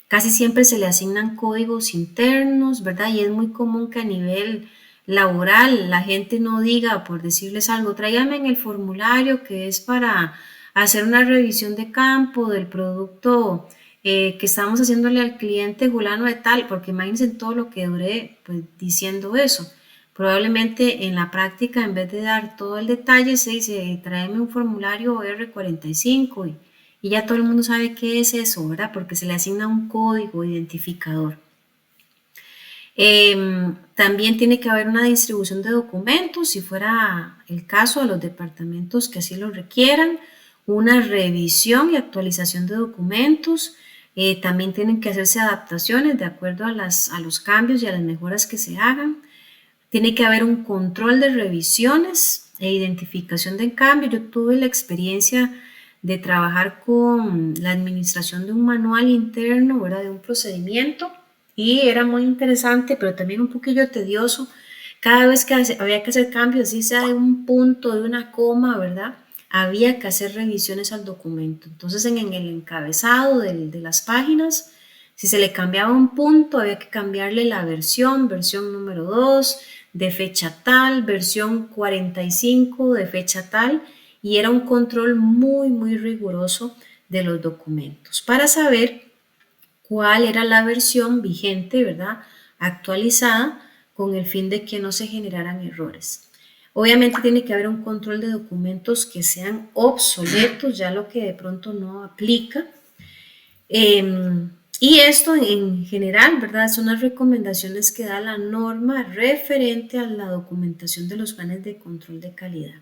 Casi siempre se le asignan códigos internos, ¿verdad? Y es muy común que a nivel laboral la gente no diga, por decirles algo, tráigame en el formulario que es para hacer una revisión de campo del producto que estamos haciéndole al cliente fulano de tal, porque imagínense todo lo que duré pues, diciendo eso. Probablemente en la práctica, en vez de dar todo el detalle, se dice, tráeme un formulario R45 y ya todo el mundo sabe qué es eso, ¿verdad? Porque se le asigna un código identificador. También tiene que haber una distribución de documentos, si fuera el caso, a los departamentos que así lo requieran, una revisión y actualización de documentos. También tienen que hacerse adaptaciones de acuerdo a los cambios y a las mejoras que se hagan. Tiene que haber un control de revisiones e identificación de cambios. Yo tuve la experiencia de trabajar con la administración de un manual interno, ¿verdad? De un procedimiento, y era muy interesante, pero también un poquillo tedioso. Cada vez que había que hacer cambios, así sea de un punto, de una coma, ¿verdad? Había que hacer revisiones al documento. Entonces, en el encabezado de las páginas, si se le cambiaba un punto, había que cambiarle la versión número 2, de fecha tal, versión 45 de fecha tal, y era un control muy, muy riguroso de los documentos para saber cuál era la versión vigente, ¿verdad? Actualizada, con el fin de que no se generaran errores. Obviamente tiene que haber un control de documentos que sean obsoletos, ya lo que de pronto no aplica. Y esto en general, ¿verdad? Son las recomendaciones que da la norma referente a la documentación de los planes de control de calidad.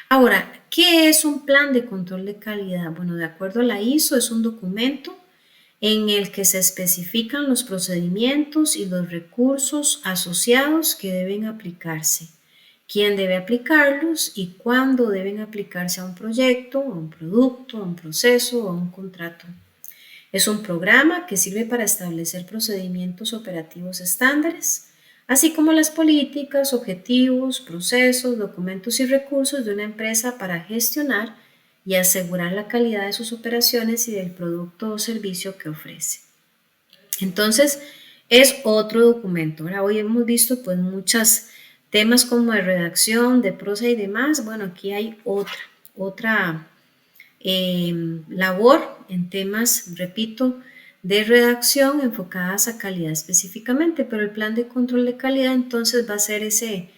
Ahora, ¿qué es un plan de control de calidad? Bueno, de acuerdo a la ISO, es un documento en el que se especifican los procedimientos y los recursos asociados que deben aplicarse, quién debe aplicarlos y cuándo deben aplicarse a un proyecto, a un producto, a un proceso o a un contrato. Es un programa que sirve para establecer procedimientos operativos estándares, así como las políticas, objetivos, procesos, documentos y recursos de una empresa para gestionar y asegurar la calidad de sus operaciones y del producto o servicio que ofrece. Entonces, es otro documento. Ahora, hoy hemos visto pues muchos temas como de redacción, de prosa y demás. Bueno, aquí hay otra labor en temas, repito, de redacción enfocadas a calidad específicamente, pero el plan de control de calidad entonces va a ser ese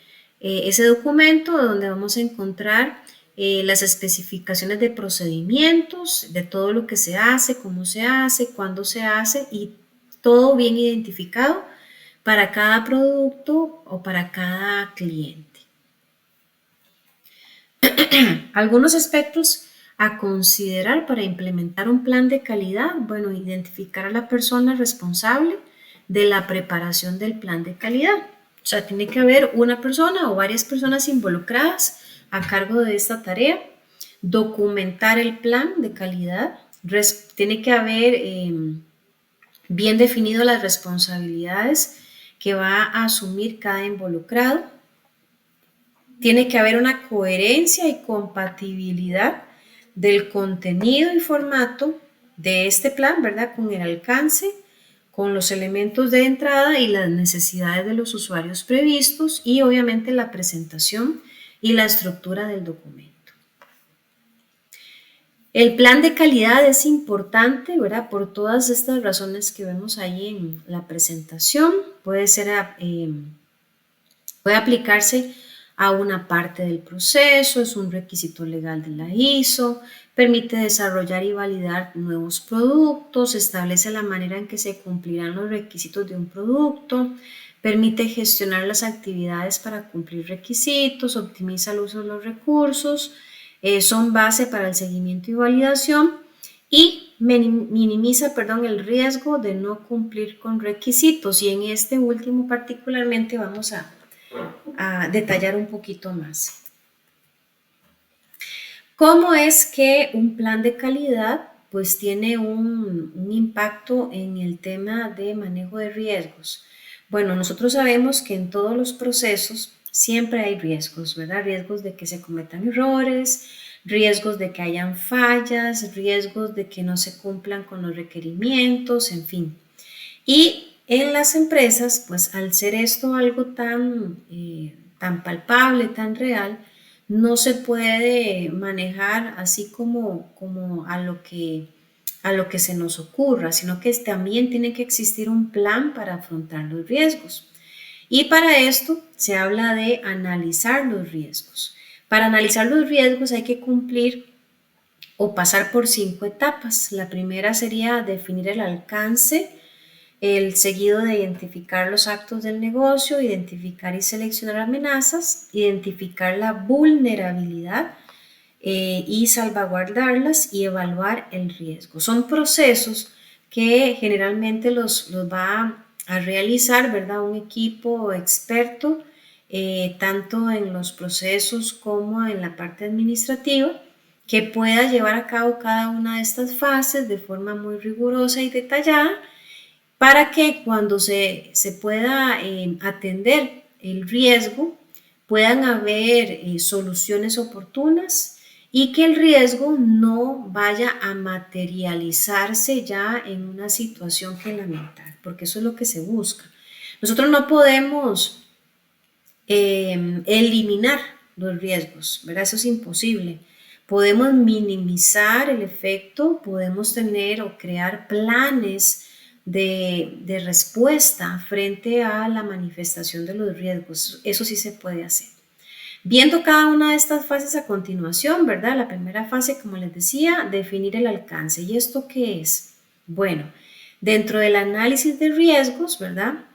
documento donde vamos a encontrar las especificaciones de procedimientos, de todo lo que se hace, cómo se hace, cuándo se hace y todo bien identificado para cada producto o para cada cliente. Algunos aspectos a considerar para implementar un plan de calidad, bueno, identificar a la persona responsable de la preparación del plan de calidad. O sea, tiene que haber una persona o varias personas involucradas a cargo de esta tarea. Documentar el plan de calidad. Tiene que haber bien definido las responsabilidades que va a asumir cada involucrado. Tiene que haber una coherencia y compatibilidad del contenido y formato de este plan, ¿verdad? Con el alcance, con los elementos de entrada y las necesidades de los usuarios previstos y obviamente la presentación y la estructura del documento. El plan de calidad es importante, ¿verdad? Por todas estas razones que vemos ahí en la presentación. Puede aplicarse a una parte del proceso, es un requisito legal de la ISO, permite desarrollar y validar nuevos productos, establece la manera en que se cumplirán los requisitos de un producto, permite gestionar las actividades para cumplir requisitos, optimiza el uso de los recursos, son base para el seguimiento y validación y minimiza, el riesgo de no cumplir con requisitos. Y en este último particularmente vamos a detallar un poquito más. ¿Cómo es que un plan de calidad pues tiene un impacto en el tema de manejo de riesgos? Bueno, nosotros sabemos que en todos los procesos siempre hay riesgos, ¿verdad? Riesgos de que se cometan errores, riesgos de que hayan fallas, riesgos de que no se cumplan con los requerimientos, en fin. Y en las empresas, pues al ser esto algo tan palpable, tan real, no se puede manejar así como a lo que se nos ocurra, sino que también tiene que existir un plan para afrontar los riesgos. Y para esto se habla de analizar los riesgos. Para analizar los riesgos hay que cumplir o pasar por 5 etapas. La primera sería definir el alcance, el seguido de identificar los actos del negocio, identificar y seleccionar amenazas, identificar la vulnerabilidad y salvaguardarlas y evaluar el riesgo. Son procesos que generalmente los va a realizar, ¿verdad? Un equipo experto, tanto en los procesos como en la parte administrativa, que pueda llevar a cabo cada una de estas fases de forma muy rigurosa y detallada para que cuando se pueda atender el riesgo puedan haber soluciones oportunas y que el riesgo no vaya a materializarse ya en una situación que lamentar, porque eso es lo que se busca. Nosotros no podemos eliminar los riesgos, ¿verdad? Eso es imposible. Podemos minimizar el efecto, podemos tener o crear planes de respuesta frente a la manifestación de los riesgos. Eso sí se puede hacer. Viendo cada una de estas fases a continuación, ¿verdad? La primera fase, como les decía, definir el alcance. ¿Y esto qué es? Bueno, dentro del análisis de riesgos, ¿verdad?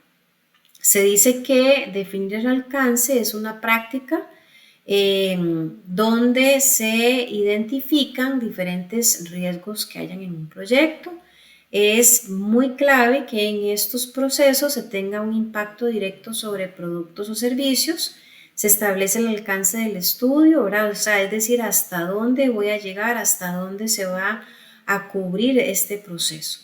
Se dice que definir el alcance es una práctica donde se identifican diferentes riesgos que hayan en un proyecto. Es muy clave que en estos procesos se tenga un impacto directo sobre productos o servicios. Se establece el alcance del estudio, ¿verdad? O sea, es decir, hasta dónde voy a llegar, hasta dónde se va a cubrir este proceso.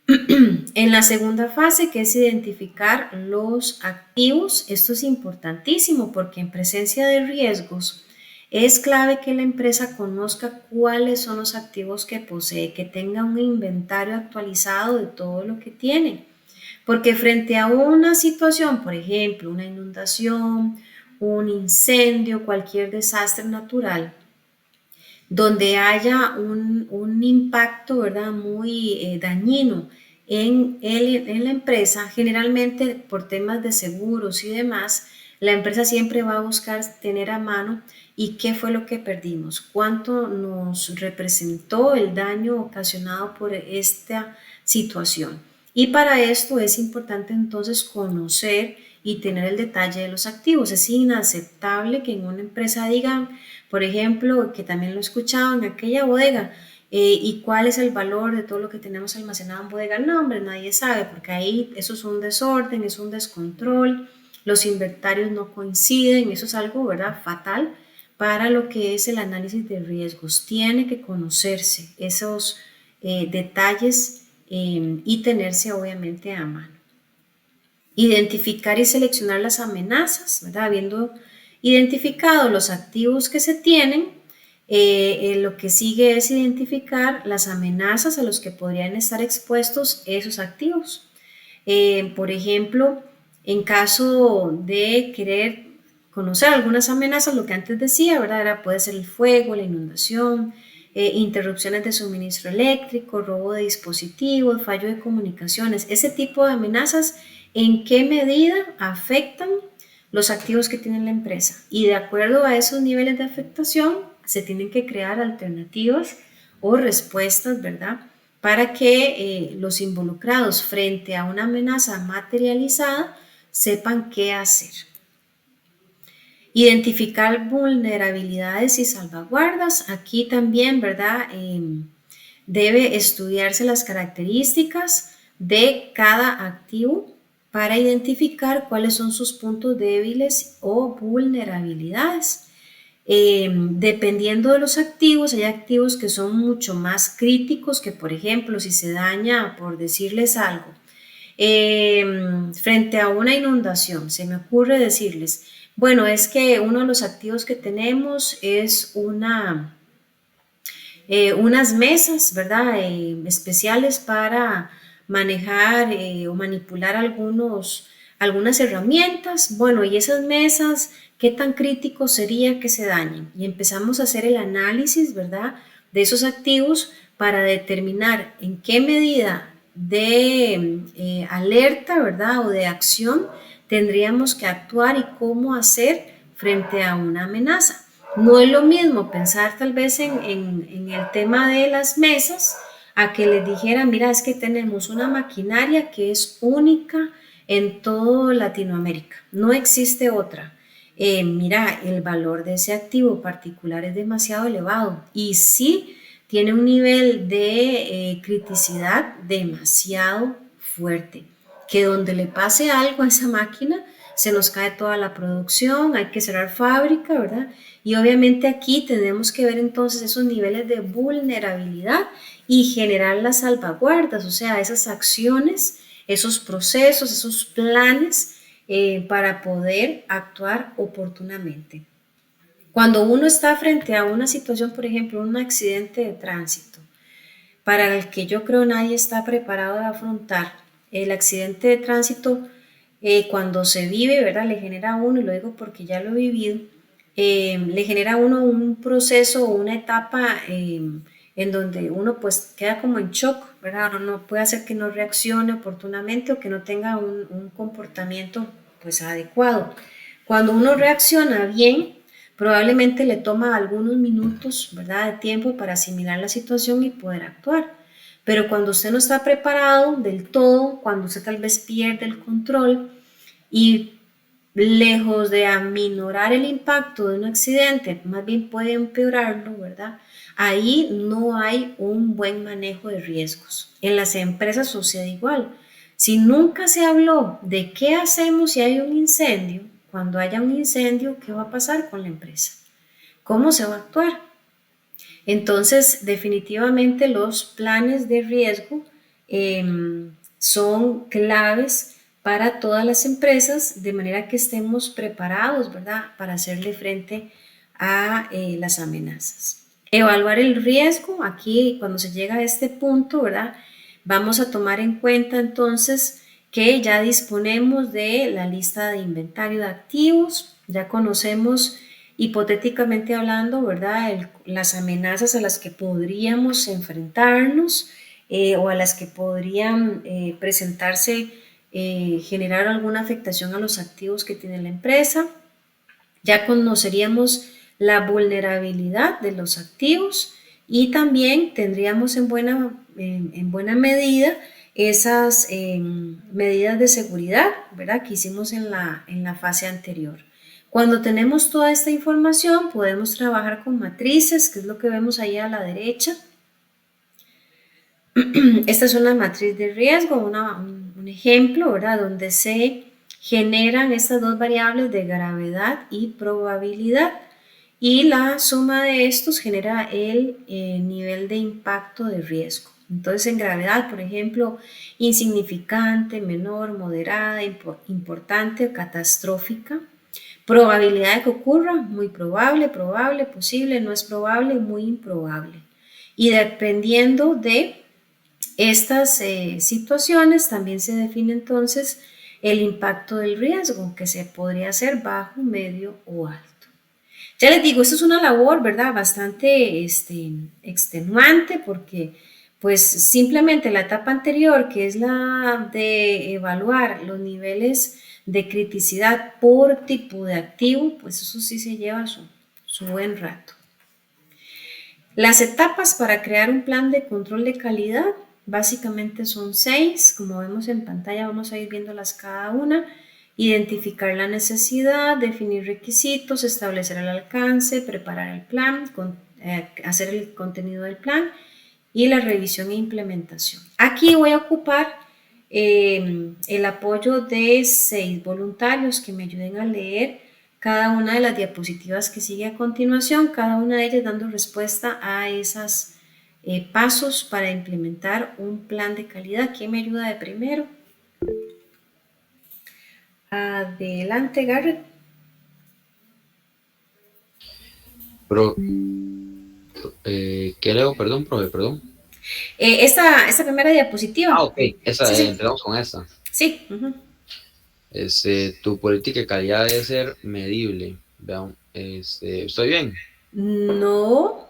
En la segunda fase, que es identificar los activos, esto es importantísimo porque en presencia de riesgos es clave que la empresa conozca cuáles son los activos que posee, que tenga un inventario actualizado de todo lo que tiene. Porque frente a una situación, por ejemplo, una inundación, un incendio, cualquier desastre natural, donde haya un impacto, ¿verdad?, muy dañino en la empresa, generalmente por temas de seguros y demás, la empresa siempre va a buscar tener a mano y qué fue lo que perdimos, cuánto nos representó el daño ocasionado por esta situación. Y para esto es importante entonces conocer y tener el detalle de los activos. Es inaceptable que en una empresa digan, por ejemplo, que también lo he escuchado en aquella bodega, ¿y cuál es el valor de todo lo que tenemos almacenado en bodega? No, hombre, nadie sabe, porque ahí eso es un desorden, es un descontrol, los inventarios no coinciden, eso es algo, ¿verdad?, fatal para lo que es el análisis de riesgos. Tiene que conocerse esos detalles y tenerse obviamente a mano. Identificar y seleccionar las amenazas, ¿verdad? Habiendo identificado los activos que se tienen, lo que sigue es identificar las amenazas a los que podrían estar expuestos esos activos. Por ejemplo, en caso de querer conocer algunas amenazas, lo que antes decía, ¿verdad? Puede ser el fuego, la inundación, interrupciones de suministro eléctrico, robo de dispositivos, fallo de comunicaciones. Ese tipo de amenazas, ¿en qué medida afectan los activos que tiene la empresa. Y de acuerdo a esos niveles de afectación, se tienen que crear alternativas o respuestas, ¿verdad? Para que los involucrados frente a una amenaza materializada sepan qué hacer. Identificar vulnerabilidades y salvaguardas. Aquí también, ¿verdad? Debe estudiarse las características de cada activo para identificar cuáles son sus puntos débiles o vulnerabilidades. Dependiendo de los activos, hay activos que son mucho más críticos, que por ejemplo, si se daña, por decirles algo, frente a una inundación, se me ocurre decirles, bueno, es que uno de los activos que tenemos es unas mesas, ¿verdad? Especiales para manejar o manipular algunas herramientas. Bueno, y esas mesas, ¿qué tan crítico sería que se dañen? Y empezamos a hacer el análisis, ¿verdad? De esos activos para determinar en qué medida de alerta, ¿verdad? O de acción tendríamos que actuar y cómo hacer frente a una amenaza. No es lo mismo pensar tal vez en el tema de las mesas a que les dijera, mira, es que tenemos una maquinaria que es única en toda Latinoamérica, no existe otra. Mira, el valor de ese activo particular es demasiado elevado y sí tiene un nivel de criticidad demasiado fuerte, que donde le pase algo a esa máquina, se nos cae toda la producción, hay que cerrar fábrica, ¿verdad? Y obviamente aquí tenemos que ver entonces esos niveles de vulnerabilidad y generar las salvaguardas, o sea, esas acciones, esos procesos, esos planes para poder actuar oportunamente. Cuando uno está frente a una situación, por ejemplo, un accidente de tránsito, para el que yo creo nadie está preparado de afrontar, el accidente de tránsito, cuando se vive, ¿verdad? Le genera a uno, y lo digo porque ya lo he vivido, le genera a uno un proceso o una etapa en donde uno pues queda como en shock, ¿verdad? Uno no puede hacer que no reaccione oportunamente o que no tenga un comportamiento pues adecuado. Cuando uno reacciona bien, probablemente le toma algunos minutos, ¿verdad?, de tiempo para asimilar la situación y poder actuar. Pero cuando usted no está preparado del todo, cuando usted tal vez pierde el control y lejos de aminorar el impacto de un accidente, más bien puede empeorarlo, ¿verdad? Ahí no hay un buen manejo de riesgos. En las empresas sucede igual. Si nunca se habló de qué hacemos si hay un incendio, cuando haya un incendio, ¿qué va a pasar con la empresa? ¿Cómo se va a actuar? Entonces, definitivamente los planes de riesgo son claves para todas las empresas, de manera que estemos preparados, ¿verdad?, para hacerle frente a las amenazas. Evaluar el riesgo, aquí cuando se llega a este punto, ¿verdad?, vamos a tomar en cuenta entonces que ya disponemos de la lista de inventario de activos, ya conocemos hipotéticamente hablando, ¿verdad?, las amenazas a las que podríamos enfrentarnos o a las que podrían presentarse, generar alguna afectación a los activos que tiene la empresa. Ya conoceríamos la vulnerabilidad de los activos y también tendríamos en buena medida esas medidas de seguridad, ¿verdad?, que hicimos en la fase anterior. Cuando tenemos toda esta información, podemos trabajar con matrices, que es lo que vemos ahí a la derecha. Esta es una matriz de riesgo, un ejemplo, ¿verdad?, donde se generan estas dos variables de gravedad y probabilidad, y la suma de estos genera el nivel de impacto de riesgo. Entonces, en gravedad, por ejemplo, insignificante, menor, moderada, importante o catastrófica. Probabilidad de que ocurra, muy probable, probable, posible, no es probable, muy improbable. Y dependiendo de estas situaciones, también se define entonces el impacto del riesgo, que se podría hacer bajo, medio o alto. Ya les digo, esto es una labor, ¿verdad?, bastante extenuante, porque pues simplemente la etapa anterior, que es la de evaluar los niveles de criticidad por tipo de activo, pues eso sí se lleva su buen rato. Las etapas para crear un plan de control de calidad básicamente son 6, como vemos en pantalla vamos a ir viéndolas cada una. Identificar la necesidad, definir requisitos, establecer el alcance, preparar el plan, hacer el contenido del plan y la revisión e implementación. Aquí voy a ocupar el apoyo de 6 voluntarios que me ayuden a leer cada una de las diapositivas que sigue a continuación, cada una de ellas dando respuesta a esos pasos para implementar un plan de calidad. ¿Quién me ayuda de primero? Adelante, Garrett. ¿Qué leo? Perdón, profe, perdón. Esta primera diapositiva. Ok, empezamos con esta. Sí. Tu política de calidad debe ser medible. Vean, ¿estoy bien? No.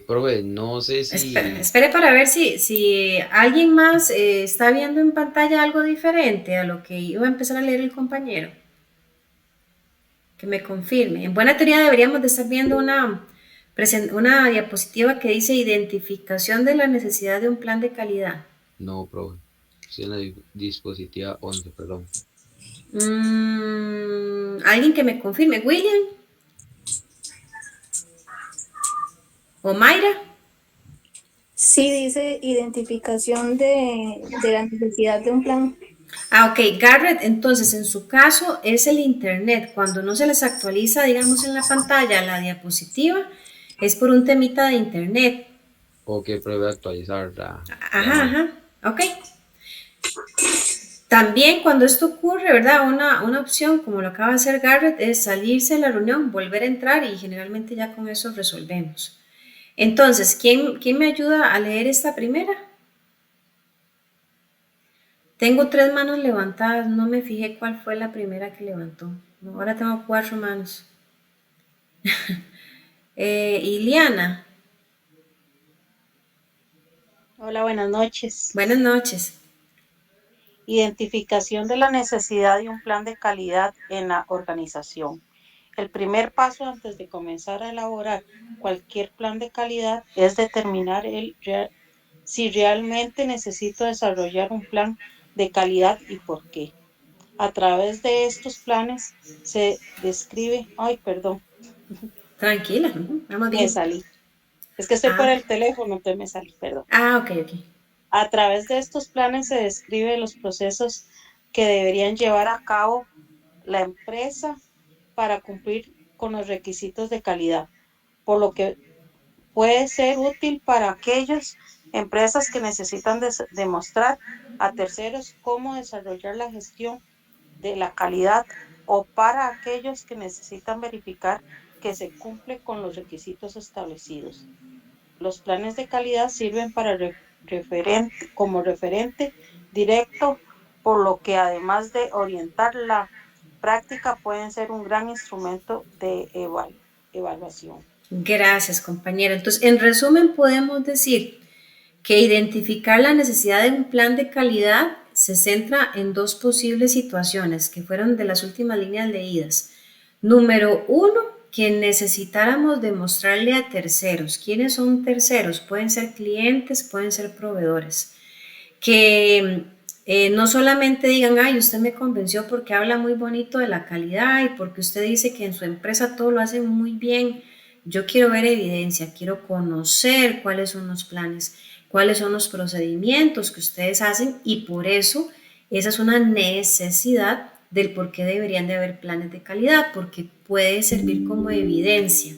Profe, no sé si... Espere para ver si alguien más está viendo en pantalla algo diferente a lo que iba a empezar a leer el compañero. Que me confirme. En buena teoría deberíamos de estar viendo una diapositiva que dice identificación de la necesidad de un plan de calidad. No, profe. Estoy en la dispositiva 11, perdón. Alguien que me confirme. ¿William? ¿O Mayra? Sí, dice identificación de la necesidad de un plan. Ok, Garrett, entonces en su caso es el internet. Cuando no se les actualiza, digamos, en la pantalla la diapositiva, es por un temita de internet. Ok, profe, actualizar la... Ajá, ok. También cuando esto ocurre, ¿verdad? Una opción, como lo acaba de hacer Garrett, es salirse de la reunión, volver a entrar y generalmente ya con eso resolvemos. Entonces, ¿quién me ayuda a leer esta primera? Tengo 3 manos levantadas, no me fijé cuál fue la primera que levantó. Ahora tengo 4 manos. Iliana. Hola, buenas noches. Buenas noches. Identificación de la necesidad de un plan de calidad en la organización. El primer paso antes de comenzar a elaborar cualquier plan de calidad es determinar si realmente necesito desarrollar un plan de calidad y por qué. A través de estos planes se describe, Tranquila, vamos bien. me salí. Es que estoy por el teléfono, entonces me salí, perdón. Ok. A través de estos planes se describen los procesos que deberían llevar a cabo la empresa para cumplir con los requisitos de calidad, por lo que puede ser útil para aquellas empresas que necesitan demostrar a terceros cómo desarrollar la gestión de la calidad o para aquellos que necesitan verificar que se cumple con los requisitos establecidos. Los planes de calidad sirven como referente directo, por lo que además de orientar la práctica pueden ser un gran instrumento de evaluación. Gracias, compañera. Entonces, en resumen, podemos decir que identificar la necesidad de un plan de calidad se centra en 2 posibles situaciones que fueron de las últimas líneas leídas. Número 1, que necesitáramos demostrarle a terceros. ¿Quiénes son terceros? Pueden ser clientes, pueden ser proveedores. Que no solamente digan, ay, usted me convenció porque habla muy bonito de la calidad y porque usted dice que en su empresa todo lo hacen muy bien. Yo quiero ver evidencia, quiero conocer cuáles son los planes, cuáles son los procedimientos que ustedes hacen y por eso esa es una necesidad del por qué deberían de haber planes de calidad, porque puede servir como evidencia.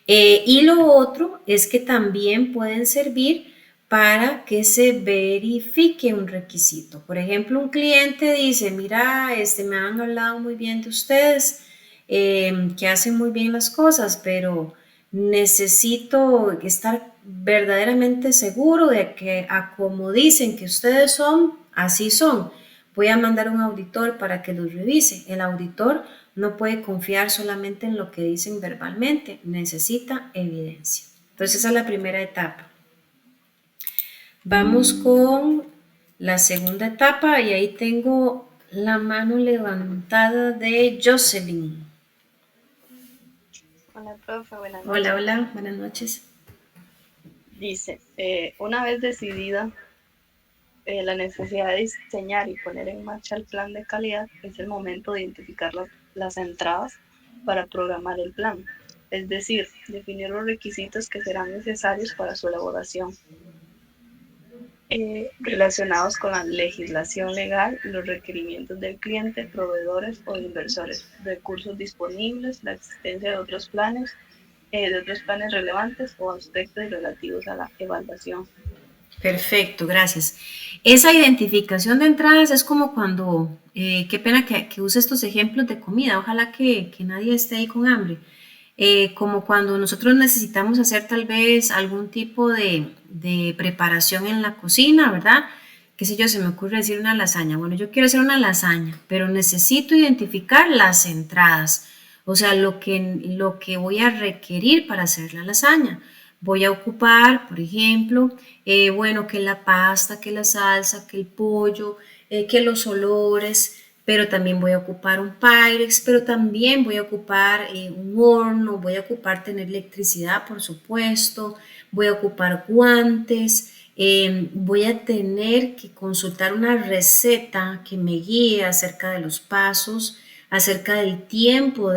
Y lo otro es que también pueden servir para que se verifique un requisito. Por ejemplo, un cliente dice, mira, me han hablado muy bien de ustedes, que hacen muy bien las cosas, pero necesito estar verdaderamente seguro de que a como dicen que ustedes son, así son. Voy a mandar un auditor para que los revise. El auditor no puede confiar solamente en lo que dicen verbalmente, necesita evidencia. Entonces esa es la primera etapa. Vamos con la segunda etapa y ahí tengo la mano levantada de Jocelyn. Hola, profe, buenas noches. Hola, hola, buenas noches. Dice, una vez decidida la necesidad de diseñar y poner en marcha el plan de calidad, es el momento de identificar las entradas para programar el plan, es decir, definir los requisitos que serán necesarios para su elaboración, relacionados con la legislación legal, los requerimientos del cliente, proveedores o inversores, recursos disponibles, la existencia de otros planes relevantes o aspectos relativos a la evaluación. Perfecto, gracias. Esa identificación de entradas es como cuando, qué pena que use estos ejemplos de comida, ojalá que nadie esté ahí con hambre. Como cuando nosotros necesitamos hacer tal vez algún tipo de preparación en la cocina, ¿verdad? Qué sé yo, se me ocurre decir una lasaña. Bueno, yo quiero hacer una lasaña, pero necesito identificar las entradas, o sea, lo que voy a requerir para hacer la lasaña. Voy a ocupar, por ejemplo, bueno, que la pasta, que la salsa, que el pollo, que los olores, pero también voy a ocupar un Pyrex, pero también voy a ocupar un horno, voy a ocupar tener electricidad, por supuesto, voy a ocupar guantes, voy a tener que consultar una receta que me guíe acerca de los pasos, acerca del tiempo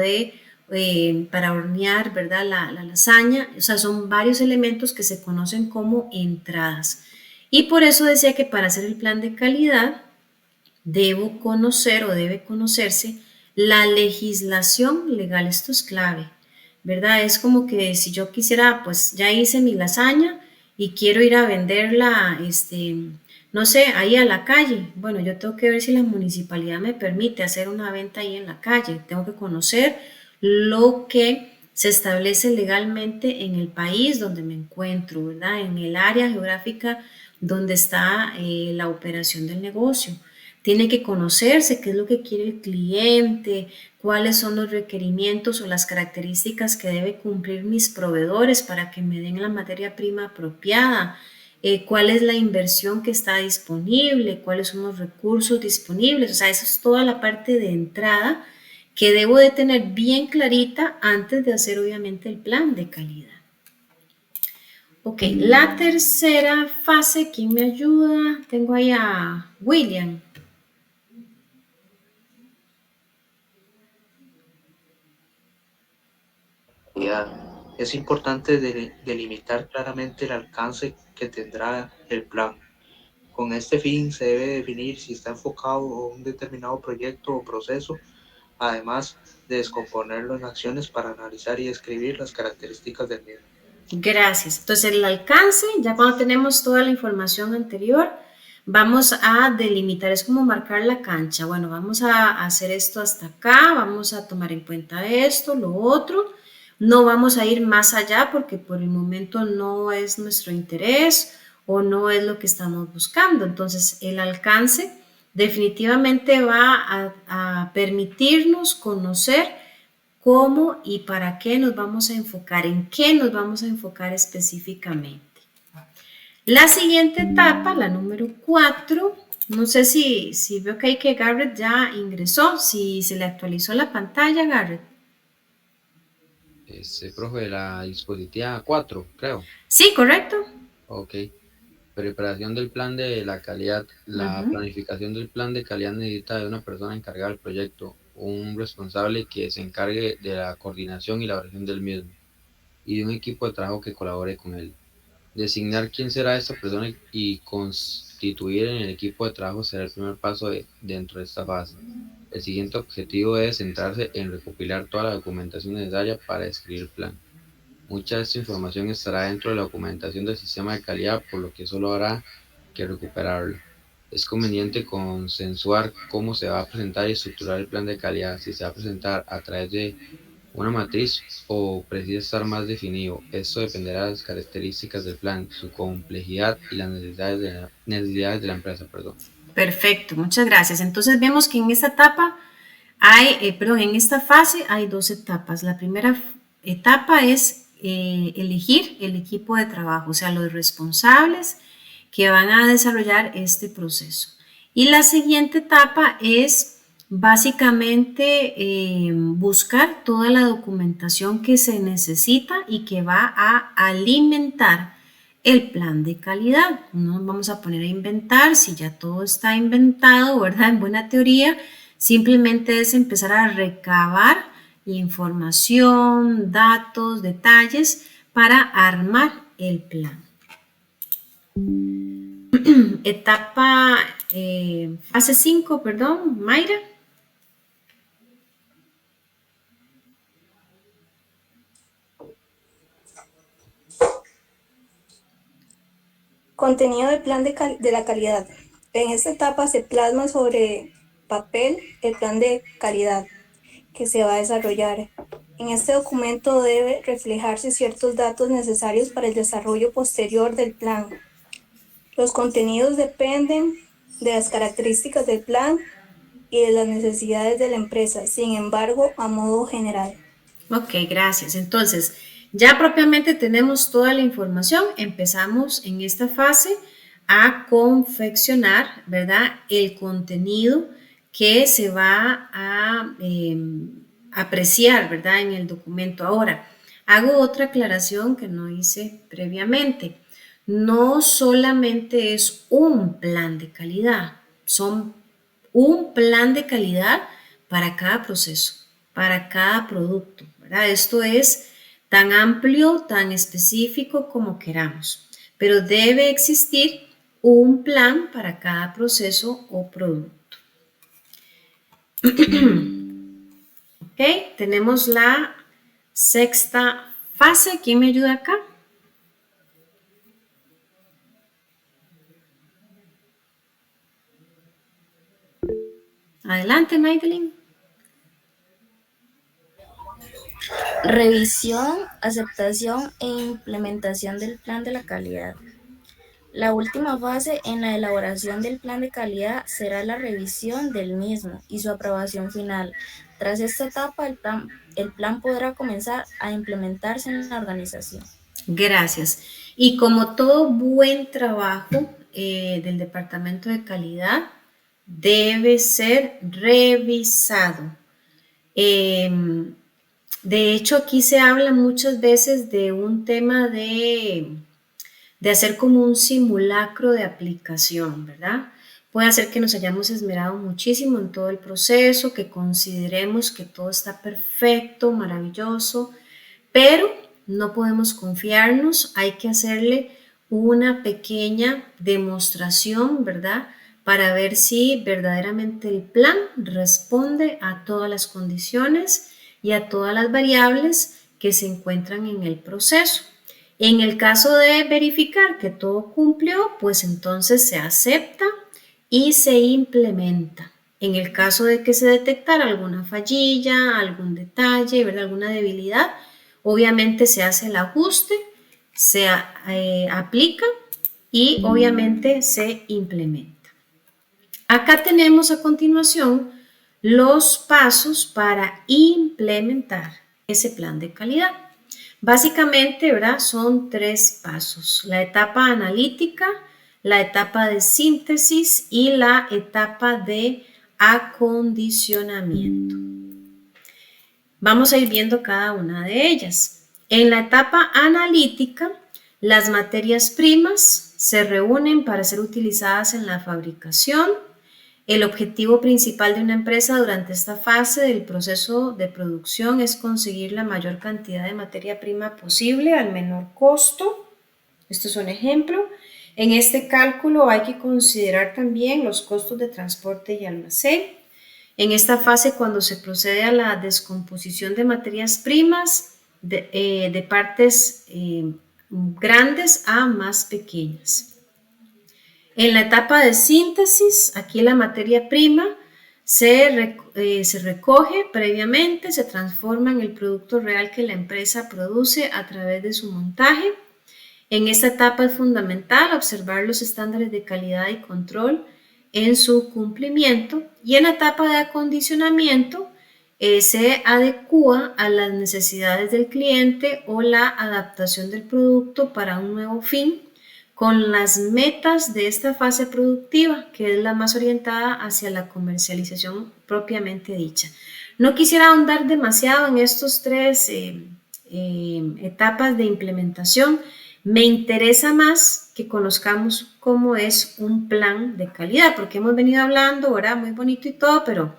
para hornear, ¿verdad? La lasaña, o sea, son varios elementos que se conocen como entradas. Y por eso decía que para hacer el plan de calidad, debo conocer o debe conocerse la legislación legal. Esto es clave, ¿verdad? Es como que si yo quisiera, pues ya hice mi lasaña y quiero ir a venderla, no sé, ahí a la calle. Bueno, yo tengo que ver si la municipalidad me permite hacer una venta ahí en la calle. Tengo que conocer lo que se establece legalmente en el país donde me encuentro, ¿verdad? En el área geográfica donde está la operación del negocio. Tiene que conocerse qué es lo que quiere el cliente, cuáles son los requerimientos o las características que debe cumplir mis proveedores para que me den la materia prima apropiada, cuál es la inversión que está disponible, cuáles son los recursos disponibles. O sea, eso es toda la parte de entrada que debo de tener bien clarita antes de hacer obviamente el plan de calidad. Ok, la tercera fase, ¿quién me ayuda? Tengo ahí a William. Es importante delimitar claramente el alcance que tendrá el plan. Con este fin se debe definir si está enfocado a un determinado proyecto o proceso, además de descomponerlo en acciones para analizar y describir las características del mismo. Gracias. Entonces el alcance, ya cuando tenemos toda la información anterior, vamos a delimitar, es como marcar la cancha. Bueno, vamos a hacer esto hasta acá, vamos a tomar en cuenta esto, lo otro. No vamos a ir más allá porque por el momento no es nuestro interés o no es lo que estamos buscando. Entonces el alcance definitivamente va a permitirnos conocer cómo y para qué nos vamos a enfocar, en qué nos vamos a enfocar específicamente. La siguiente etapa, la número 4, no sé si veo que Garrett ya ingresó, si se le actualizó la pantalla, Garrett. Profe, la dispositiva 4, creo. Sí, correcto. Ok. Preparación del plan de la calidad. La planificación del plan de calidad necesita de una persona encargada del proyecto, un responsable que se encargue de la coordinación y la elaboración del mismo, y de un equipo de trabajo que colabore con él. Designar quién será esta persona y constituir en el equipo de trabajo será el primer paso dentro de esta fase. El siguiente objetivo es centrarse en recopilar toda la documentación necesaria para escribir el plan. Mucha de esta información estará dentro de la documentación del sistema de calidad, por lo que solo habrá que recuperarla. Es conveniente consensuar cómo se va a presentar y estructurar el plan de calidad, si se va a presentar a través de una matriz o precisa estar más definido. Esto dependerá de las características del plan, su complejidad y las necesidades de la empresa. Perfecto, muchas gracias. Entonces vemos que en esta etapa en esta fase hay 2 etapas. La primera etapa es elegir el equipo de trabajo, o sea, los responsables que van a desarrollar este proceso. Y la siguiente etapa es básicamente buscar toda la documentación que se necesita y que va a alimentar el plan de calidad. No nos vamos a poner a inventar, si ya todo está inventado, ¿verdad? En buena teoría, simplemente es empezar a recabar información, datos, detalles para armar el plan. Etapa, fase 5, perdón, Mayra. Contenido del plan de la calidad. En esta etapa se plasma sobre papel el plan de calidad que se va a desarrollar. En este documento debe reflejarse ciertos datos necesarios para el desarrollo posterior del plan. Los contenidos dependen de las características del plan y de las necesidades de la empresa, sin embargo, a modo general. Ok, gracias. Entonces, ya propiamente tenemos toda la información. Empezamos en esta fase a confeccionar, ¿verdad?, el contenido que se va a apreciar, ¿verdad?, en el documento. Ahora, hago otra aclaración que no hice previamente. No solamente es un plan de calidad, son un plan de calidad para cada proceso, para cada producto, ¿verdad? Esto es tan amplio, tan específico como queramos, pero debe existir un plan para cada proceso o producto. Ok, tenemos la sexta fase. ¿Quién me ayuda acá? Adelante, Madeline. Revisión, aceptación e implementación del plan de la calidad. La última fase en la elaboración del plan de calidad será la revisión del mismo y su aprobación final. Tras esta etapa, el plan podrá comenzar a implementarse en la organización. Gracias. Y como todo buen trabajo del Departamento de Calidad, debe ser revisado. De hecho, aquí se habla muchas veces de un tema de hacer como un simulacro de aplicación, ¿verdad? Puede hacer que nos hayamos esmerado muchísimo en todo el proceso, que consideremos que todo está perfecto, maravilloso, pero no podemos confiarnos, hay que hacerle una pequeña demostración, ¿verdad?, para ver si verdaderamente el plan responde a todas las condiciones y a todas las variables que se encuentran en el proceso. En el caso de verificar que todo cumplió, pues entonces se acepta y se implementa. En el caso de que se detectara alguna fallilla, algún detalle, ¿verdad?, alguna debilidad, obviamente se hace el ajuste, se aplica y obviamente se implementa. Acá tenemos a continuación los pasos para implementar ese plan de calidad. Básicamente, ¿verdad?, son 3 pasos: la etapa analítica, la etapa de síntesis y la etapa de acondicionamiento. Vamos a ir viendo cada una de ellas. En la etapa analítica, las materias primas se reúnen para ser utilizadas en la fabricación. El objetivo principal de una empresa durante esta fase del proceso de producción es conseguir la mayor cantidad de materia prima posible al menor costo. Esto es un ejemplo. En este cálculo hay que considerar también los costos de transporte y almacén. En esta fase, cuando se procede a la descomposición de materias primas de partes grandes a más pequeñas. En la etapa de síntesis, aquí la materia prima se recoge previamente, se transforma en el producto real que la empresa produce a través de su montaje. En esta etapa es fundamental observar los estándares de calidad y control en su cumplimiento, y en la etapa de acondicionamiento se adecúa a las necesidades del cliente o la adaptación del producto para un nuevo fin, con las metas de esta fase productiva, que es la más orientada hacia la comercialización propiamente dicha. No quisiera ahondar demasiado en estos tres etapas de implementación. Me interesa más que conozcamos cómo es un plan de calidad, porque hemos venido hablando, ¿verdad? Muy bonito y todo, pero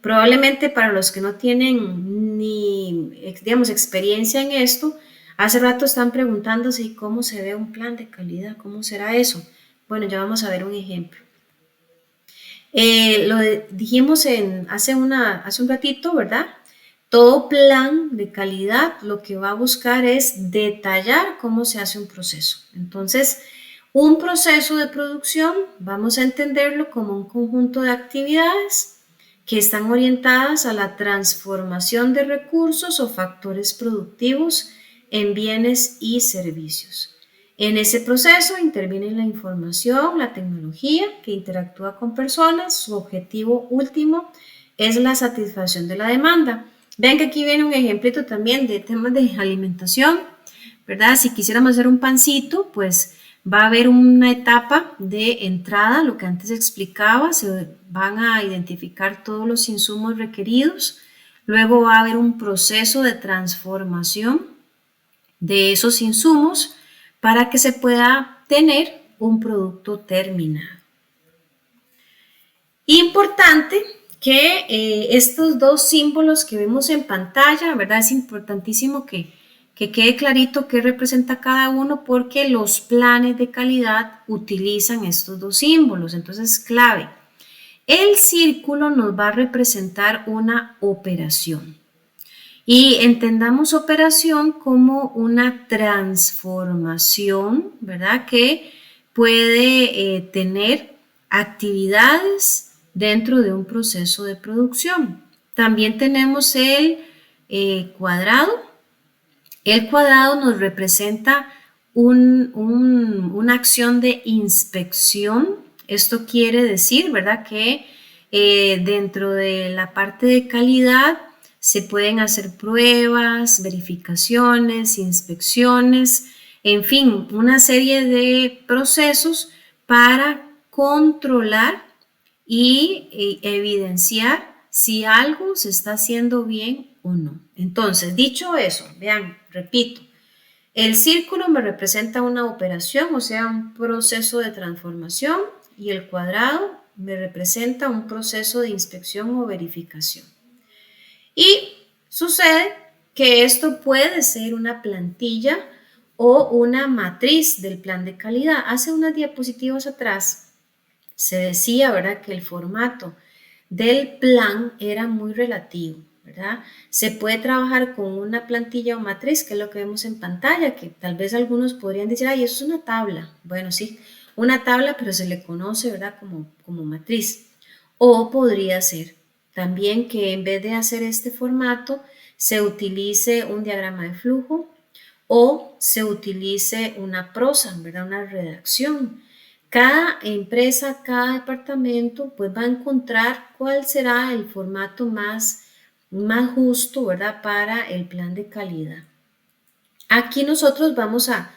probablemente para los que no tienen ni, digamos, experiencia en esto, hace rato están preguntándose cómo se ve un plan de calidad, cómo será eso. Bueno, ya vamos a ver un ejemplo. Dijimos hace un ratito, ¿verdad? Todo plan de calidad lo que va a buscar es detallar cómo se hace un proceso. Entonces, un proceso de producción, vamos a entenderlo como un conjunto de actividades que están orientadas a la transformación de recursos o factores productivos en bienes y servicios. En ese proceso interviene la información, la tecnología que interactúa con personas. Su objetivo último es la satisfacción de la demanda. Vean que aquí viene un ejemplito también de temas de alimentación, ¿verdad? Si quisiéramos hacer un pancito, pues va a haber una etapa de entrada, lo que antes explicaba, se van a identificar todos los insumos requeridos, luego va a haber un proceso de transformación de esos insumos para que se pueda tener un producto terminado. Importante que estos dos símbolos que vemos en pantalla, ¿verdad? Es importantísimo que quede clarito qué representa cada uno porque los planes de calidad utilizan estos dos símbolos, entonces es clave. El círculo nos va a representar una operación y entendamos operación como una transformación, ¿verdad? Que puede tener actividades dentro de un proceso de producción. También tenemos el cuadrado. El cuadrado nos representa una acción de inspección. Esto quiere decir, ¿verdad?, que dentro de la parte de calidad se pueden hacer pruebas, verificaciones, inspecciones, en fin, una serie de procesos para controlar y evidenciar si algo se está haciendo bien o no. Entonces, dicho eso, vean, repito, el círculo me representa una operación, o sea, un proceso de transformación, y el cuadrado me representa un proceso de inspección o verificación. Y sucede que esto puede ser una plantilla o una matriz del plan de calidad. Hace unas diapositivas atrás se decía, ¿verdad?, que el formato del plan era muy relativo, ¿verdad? Se puede trabajar con una plantilla o matriz, que es lo que vemos en pantalla, que tal vez algunos podrían decir, ay, eso es una tabla. Bueno, sí, una tabla, pero se le conoce, ¿verdad?, como matriz. O podría ser también que en vez de hacer este formato, se utilice un diagrama de flujo o se utilice una prosa, ¿verdad?, una redacción. Cada empresa, cada departamento, pues va a encontrar cuál será el formato más justo, ¿verdad?, para el plan de calidad. Aquí nosotros vamos a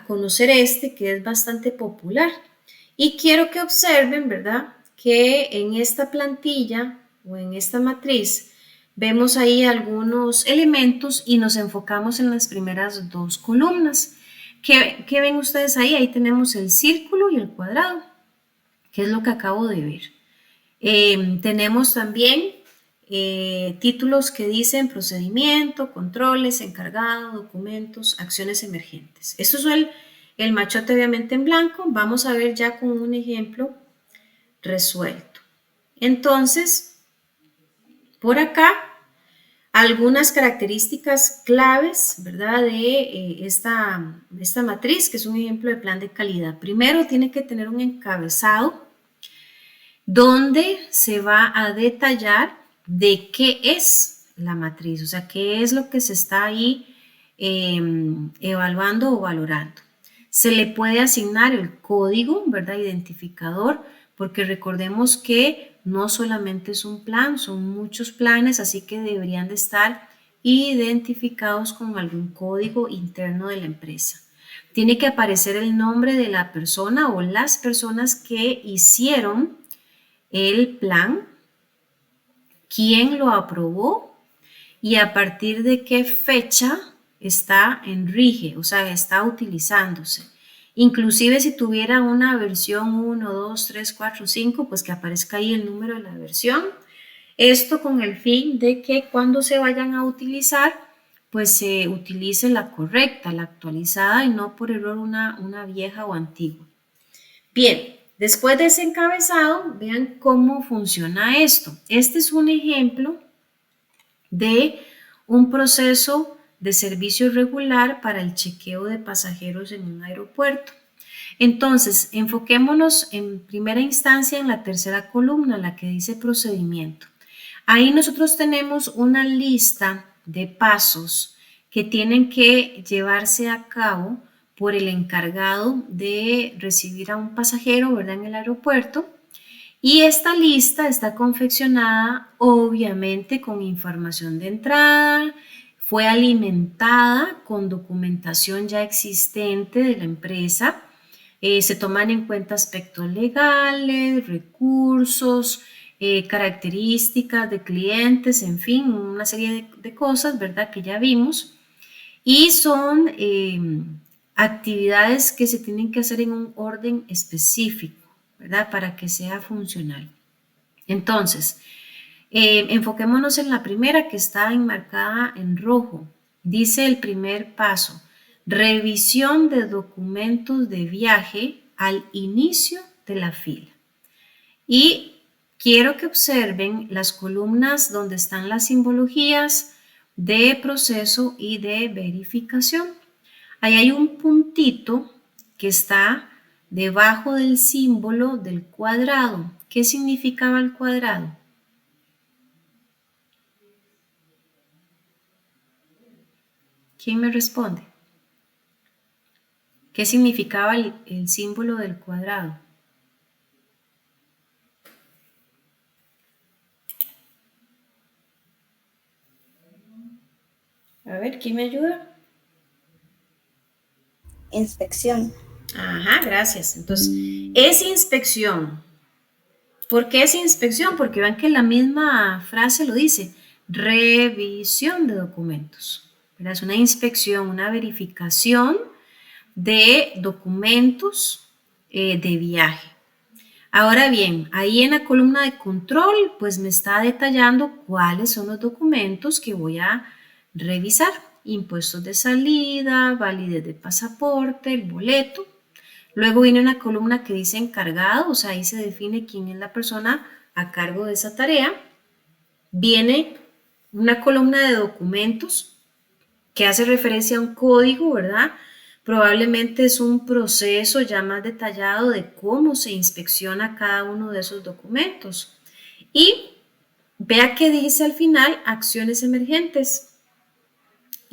conocer este que es bastante popular y quiero que observen, ¿verdad?, que en esta plantilla o en esta matriz vemos ahí algunos elementos y nos enfocamos en las primeras dos columnas. ¿Qué ven ustedes ahí? Ahí tenemos el círculo y el cuadrado, que es lo que acabo de ver. Tenemos también títulos que dicen procedimiento, controles, encargado, documentos, acciones emergentes. Esto es el machote obviamente en blanco. Vamos a ver ya con un ejemplo resuelto. Entonces, por acá, algunas características claves, ¿verdad?, de esta matriz, que es un ejemplo de plan de calidad. Primero, tiene que tener un encabezado donde se va a detallar de qué es la matriz, o sea, qué es lo que se está ahí evaluando o valorando. Se le puede asignar el código, ¿verdad?, identificador, porque recordemos que no solamente es un plan, son muchos planes, así que deberían de estar identificados con algún código interno de la empresa. tiene que aparecer el nombre de la persona o las personas que hicieron el plan, quién lo aprobó y a partir de qué fecha está en rige, o sea, está utilizándose. Inclusive si tuviera una versión 1, 2, 3, 4, 5, pues que aparezca ahí el número de la versión. Esto con el fin de que cuando se vayan a utilizar, pues se utilice la correcta, la actualizada y no por error una vieja o antigua. Bien, después de ese encabezado, vean cómo funciona esto. Este es un ejemplo de un proceso de servicio regular para el chequeo de pasajeros en un aeropuerto. Entonces, enfoquémonos en primera instancia en la tercera columna, la que dice procedimiento. Ahí nosotros tenemos una lista de pasos que tienen que llevarse a cabo por el encargado de recibir a un pasajero, ¿verdad?, en el aeropuerto. Y esta lista está confeccionada obviamente con información de entrada, fue alimentada con documentación ya existente de la empresa, se toman en cuenta aspectos legales, recursos, características de clientes, en fin, una serie de cosas, ¿verdad?, que ya vimos. Y son actividades que se tienen que hacer en un orden específico, ¿verdad?, para que sea funcional. Entonces, enfoquémonos en la primera que está enmarcada en rojo. Dice el primer paso, revisión de documentos de viaje al inicio de la fila. Y quiero que observen las columnas donde están las simbologías de proceso y de verificación. Ahí hay un puntito que está debajo del símbolo del cuadrado. ¿Qué significaba el cuadrado? ¿Quién me responde? ¿Qué significaba el símbolo del cuadrado? A ver, ¿quién me ayuda? Inspección. Ajá, gracias. Entonces, es inspección. ¿Por qué es inspección? Porque vean que la misma frase lo dice, revisión de documentos. ¿Verdad? Es una inspección, una verificación de documentos de viaje. Ahora bien, ahí en la columna de control, pues me está detallando cuáles son los documentos que voy a revisar. Impuestos de salida, validez de pasaporte, el boleto. Luego viene una columna que dice encargado, o sea, ahí se define quién es la persona a cargo de esa tarea. Viene una columna de documentos que hace referencia a un código, ¿verdad? Probablemente es un proceso ya más detallado de cómo se inspecciona cada uno de esos documentos. Y vea que dice al final acciones emergentes.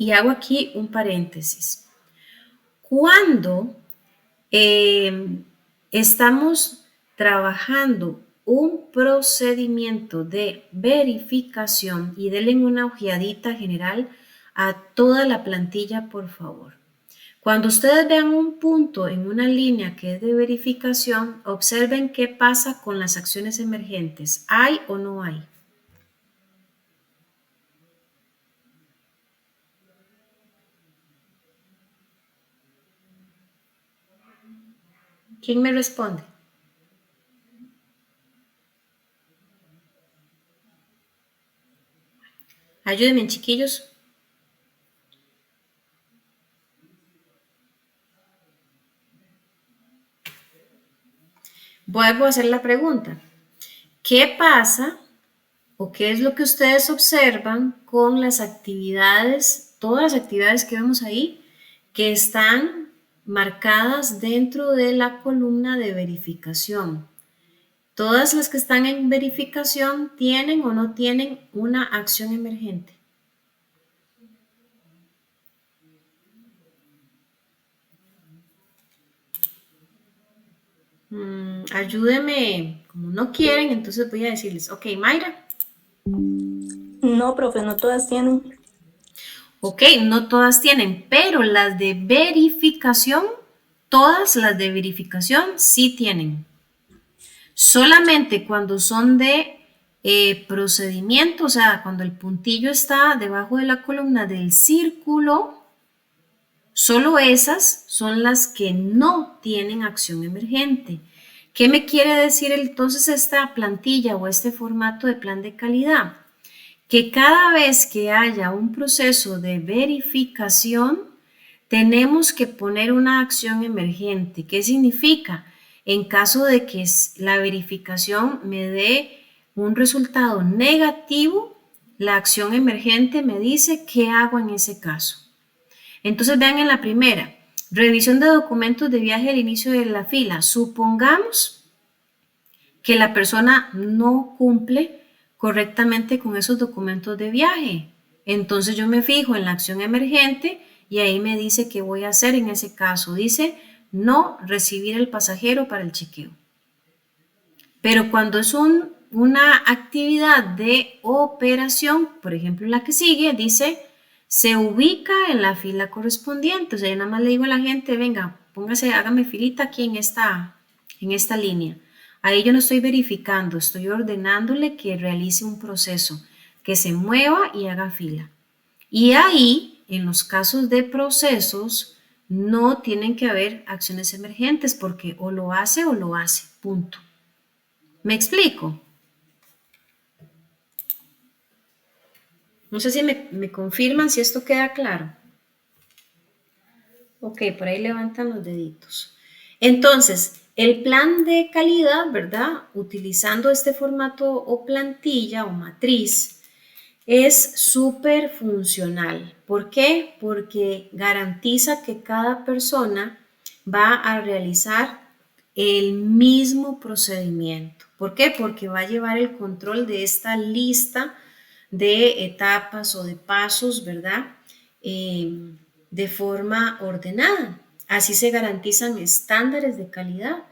Y hago aquí un paréntesis. Cuando estamos trabajando un procedimiento de verificación, y denle una ojeadita general a toda la plantilla, por favor. Cuando ustedes vean un punto en una línea que es de verificación, observen qué pasa con las acciones emergentes. ¿Hay o no hay? ¿Quién me responde? Ayúdenme, chiquillos. Vuelvo a hacer la pregunta. ¿Qué pasa o qué es lo que ustedes observan con las actividades, todas las actividades que vemos ahí, que están marcadas dentro de la columna de verificación? Todas las que están en verificación tienen o no tienen una acción emergente. Ayúdenme, como no quieren, entonces voy a decirles, ok, Mayra. No, profe, no todas tienen. Ok, no todas tienen, pero las de verificación, todas las de verificación sí tienen. Solamente cuando son de procedimiento, o sea, cuando el puntillo está debajo de la columna del círculo, solo esas son las que no tienen acción emergente. ¿Qué me quiere decir entonces esta plantilla o este formato de plan de calidad? Que cada vez que haya un proceso de verificación, tenemos que poner una acción emergente. ¿Qué significa? En caso de que la verificación me dé un resultado negativo, la acción emergente me dice qué hago en ese caso. Entonces vean en la primera, revisión de documentos de viaje al inicio de la fila. Supongamos que la persona no cumple correctamente con esos documentos de viaje. Entonces yo me fijo en la acción emergente y ahí me dice qué voy a hacer en ese caso. Dice no recibir el pasajero para el chequeo. Pero cuando es una actividad de operación, por ejemplo la que sigue, dice se ubica en la fila correspondiente. O sea, yo nada más le digo a la gente, venga, póngase, hágame filita aquí en esta línea. Ahí yo no estoy verificando, estoy ordenándole que realice un proceso, que se mueva y haga fila. Y ahí, en los casos de procesos, no tienen que haber acciones emergentes porque o lo hace, punto. ¿Me explico? No sé si me confirman si esto queda claro. Ok, por ahí levantan los deditos. Entonces, el plan de calidad, ¿verdad? Utilizando este formato o plantilla o matriz, es súper funcional. ¿Por qué? Porque garantiza que cada persona va a realizar el mismo procedimiento. ¿Por qué? Porque va a llevar el control de esta lista de etapas o de pasos, ¿verdad? De forma ordenada. Así se garantizan estándares de calidad.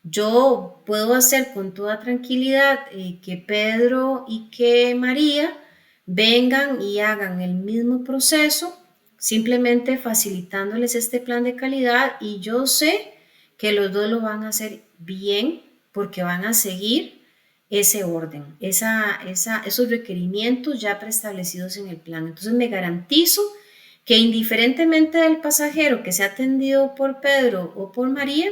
Yo puedo hacer con toda tranquilidad que Pedro y que María vengan y hagan el mismo proceso, simplemente facilitándoles este plan de calidad y yo sé que los dos lo van a hacer bien porque van a seguir ese orden, esos requerimientos ya preestablecidos en el plan. Entonces me garantizo que indiferentemente del pasajero que sea atendido por Pedro o por María,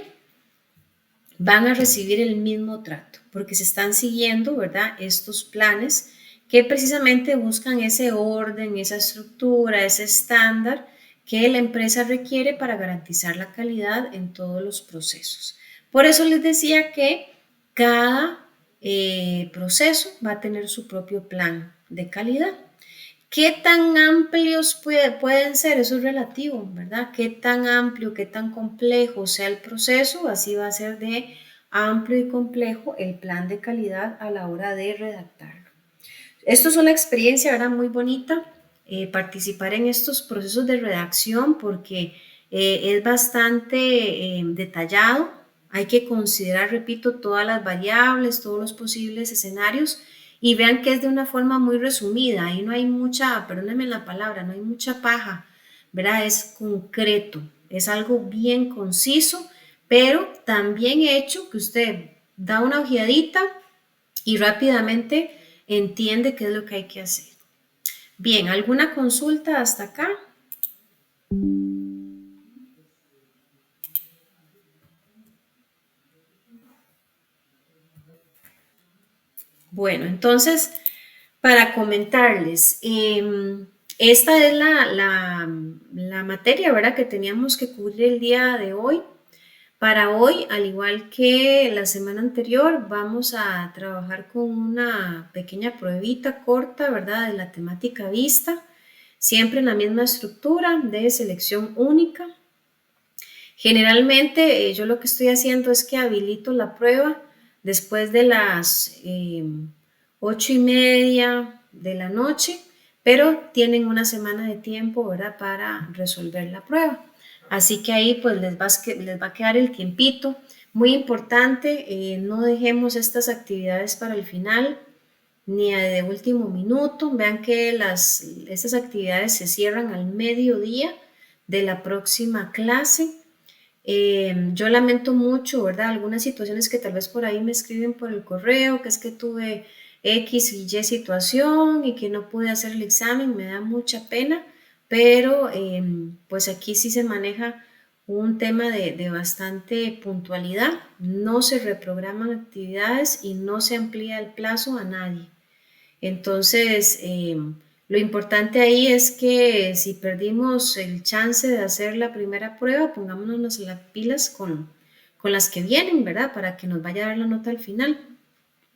van a recibir el mismo trato, porque se están siguiendo, ¿verdad? Estos planes que precisamente buscan ese orden, esa estructura, ese estándar que la empresa requiere para garantizar la calidad en todos los procesos. Por eso les decía que cada proceso va a tener su propio plan de calidad. ¿Qué tan amplios pueden ser? Eso es relativo, ¿verdad? ¿Qué tan amplio, qué tan complejo sea el proceso? Así va a ser de amplio y complejo el plan de calidad a la hora de redactarlo. Esto es una experiencia, ¿verdad? Muy bonita, participar en estos procesos de redacción porque es bastante detallado. Hay que considerar, repito, todas las variables, todos los posibles escenarios y vean que es de una forma muy resumida. Ahí no hay mucha, perdónenme la palabra, no hay mucha paja, ¿verdad? Es concreto, es algo bien conciso, pero tan bien hecho que usted da una ojeadita y rápidamente entiende qué es lo que hay que hacer. Bien, ¿alguna consulta hasta acá? Bueno, entonces, para comentarles, esta es la materia, ¿verdad?, que teníamos que cubrir el día de hoy. Para hoy, al igual que la semana anterior, vamos a trabajar con una pequeña pruebita corta, ¿verdad?, de la temática vista, siempre en la misma estructura de selección única. Generalmente, yo lo que estoy haciendo es que habilito la prueba después de las 8:30 de la noche, pero tienen una semana de tiempo, ¿verdad?, para resolver la prueba. Así que ahí pues les va a quedar el tiempito. Muy importante, no dejemos estas actividades para el final. ni a de último minuto. Vean que estas actividades se cierran al mediodía de la próxima clase. Yo lamento mucho, ¿verdad? Algunas situaciones que tal vez por ahí me escriben por el correo, que es que tuve X y Y situación y que no pude hacer el examen, me da mucha pena, pero pues aquí sí se maneja un tema de bastante puntualidad, no se reprograman actividades y no se amplía el plazo a nadie. Entonces, lo importante ahí es que si perdimos el chance de hacer la primera prueba, pongámonos las pilas con las que vienen, ¿verdad? Para que nos vaya a dar la nota al final.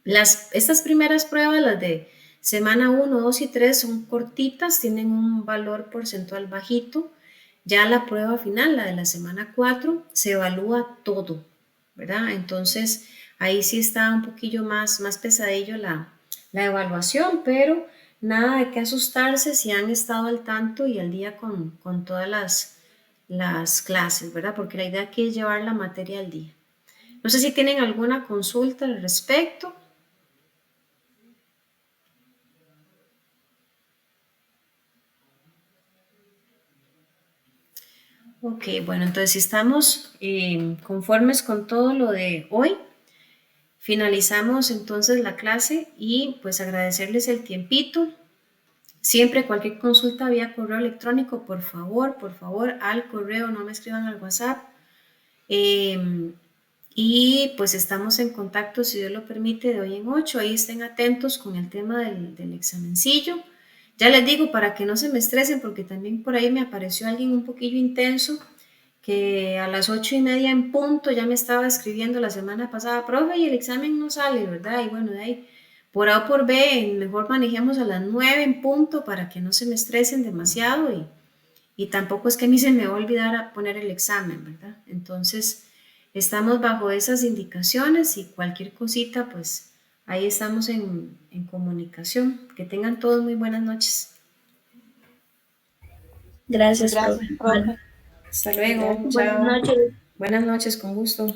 Estas primeras pruebas, las de semana 1, 2 y 3, son cortitas, tienen un valor porcentual bajito. Ya la prueba final, la de la semana 4, se evalúa todo, ¿verdad? Entonces, ahí sí está un poquillo más pesadillo la evaluación, pero nada de qué asustarse si han estado al tanto y al día con todas las clases, ¿verdad? Porque la idea aquí es llevar la materia al día. No sé si tienen alguna consulta al respecto. Ok, bueno, entonces si estamos conformes con todo lo de hoy, finalizamos entonces la clase y pues agradecerles el tiempito. Siempre cualquier consulta vía correo electrónico, por favor, al correo, no me escriban al WhatsApp. Y pues estamos en contacto, si Dios lo permite, de hoy en 8. Ahí estén atentos con el tema del examencillo. Ya les digo, para que no se me estresen, porque también por ahí me apareció alguien un poquillo intenso, que a las 8:30 en punto ya me estaba escribiendo la semana pasada, profe, y el examen no sale, ¿verdad? Y bueno, de ahí, por A o por B, mejor manejemos a las 9 en punto para que no se me estresen demasiado y tampoco es que a mí se me va a olvidar a poner el examen, ¿verdad? Entonces, estamos bajo esas indicaciones y cualquier cosita, pues ahí estamos en comunicación. Que tengan todos muy buenas noches. Gracias, Gracias, profe. profe. Hasta luego, Buenas chao. noches. Buenas noches, con gusto.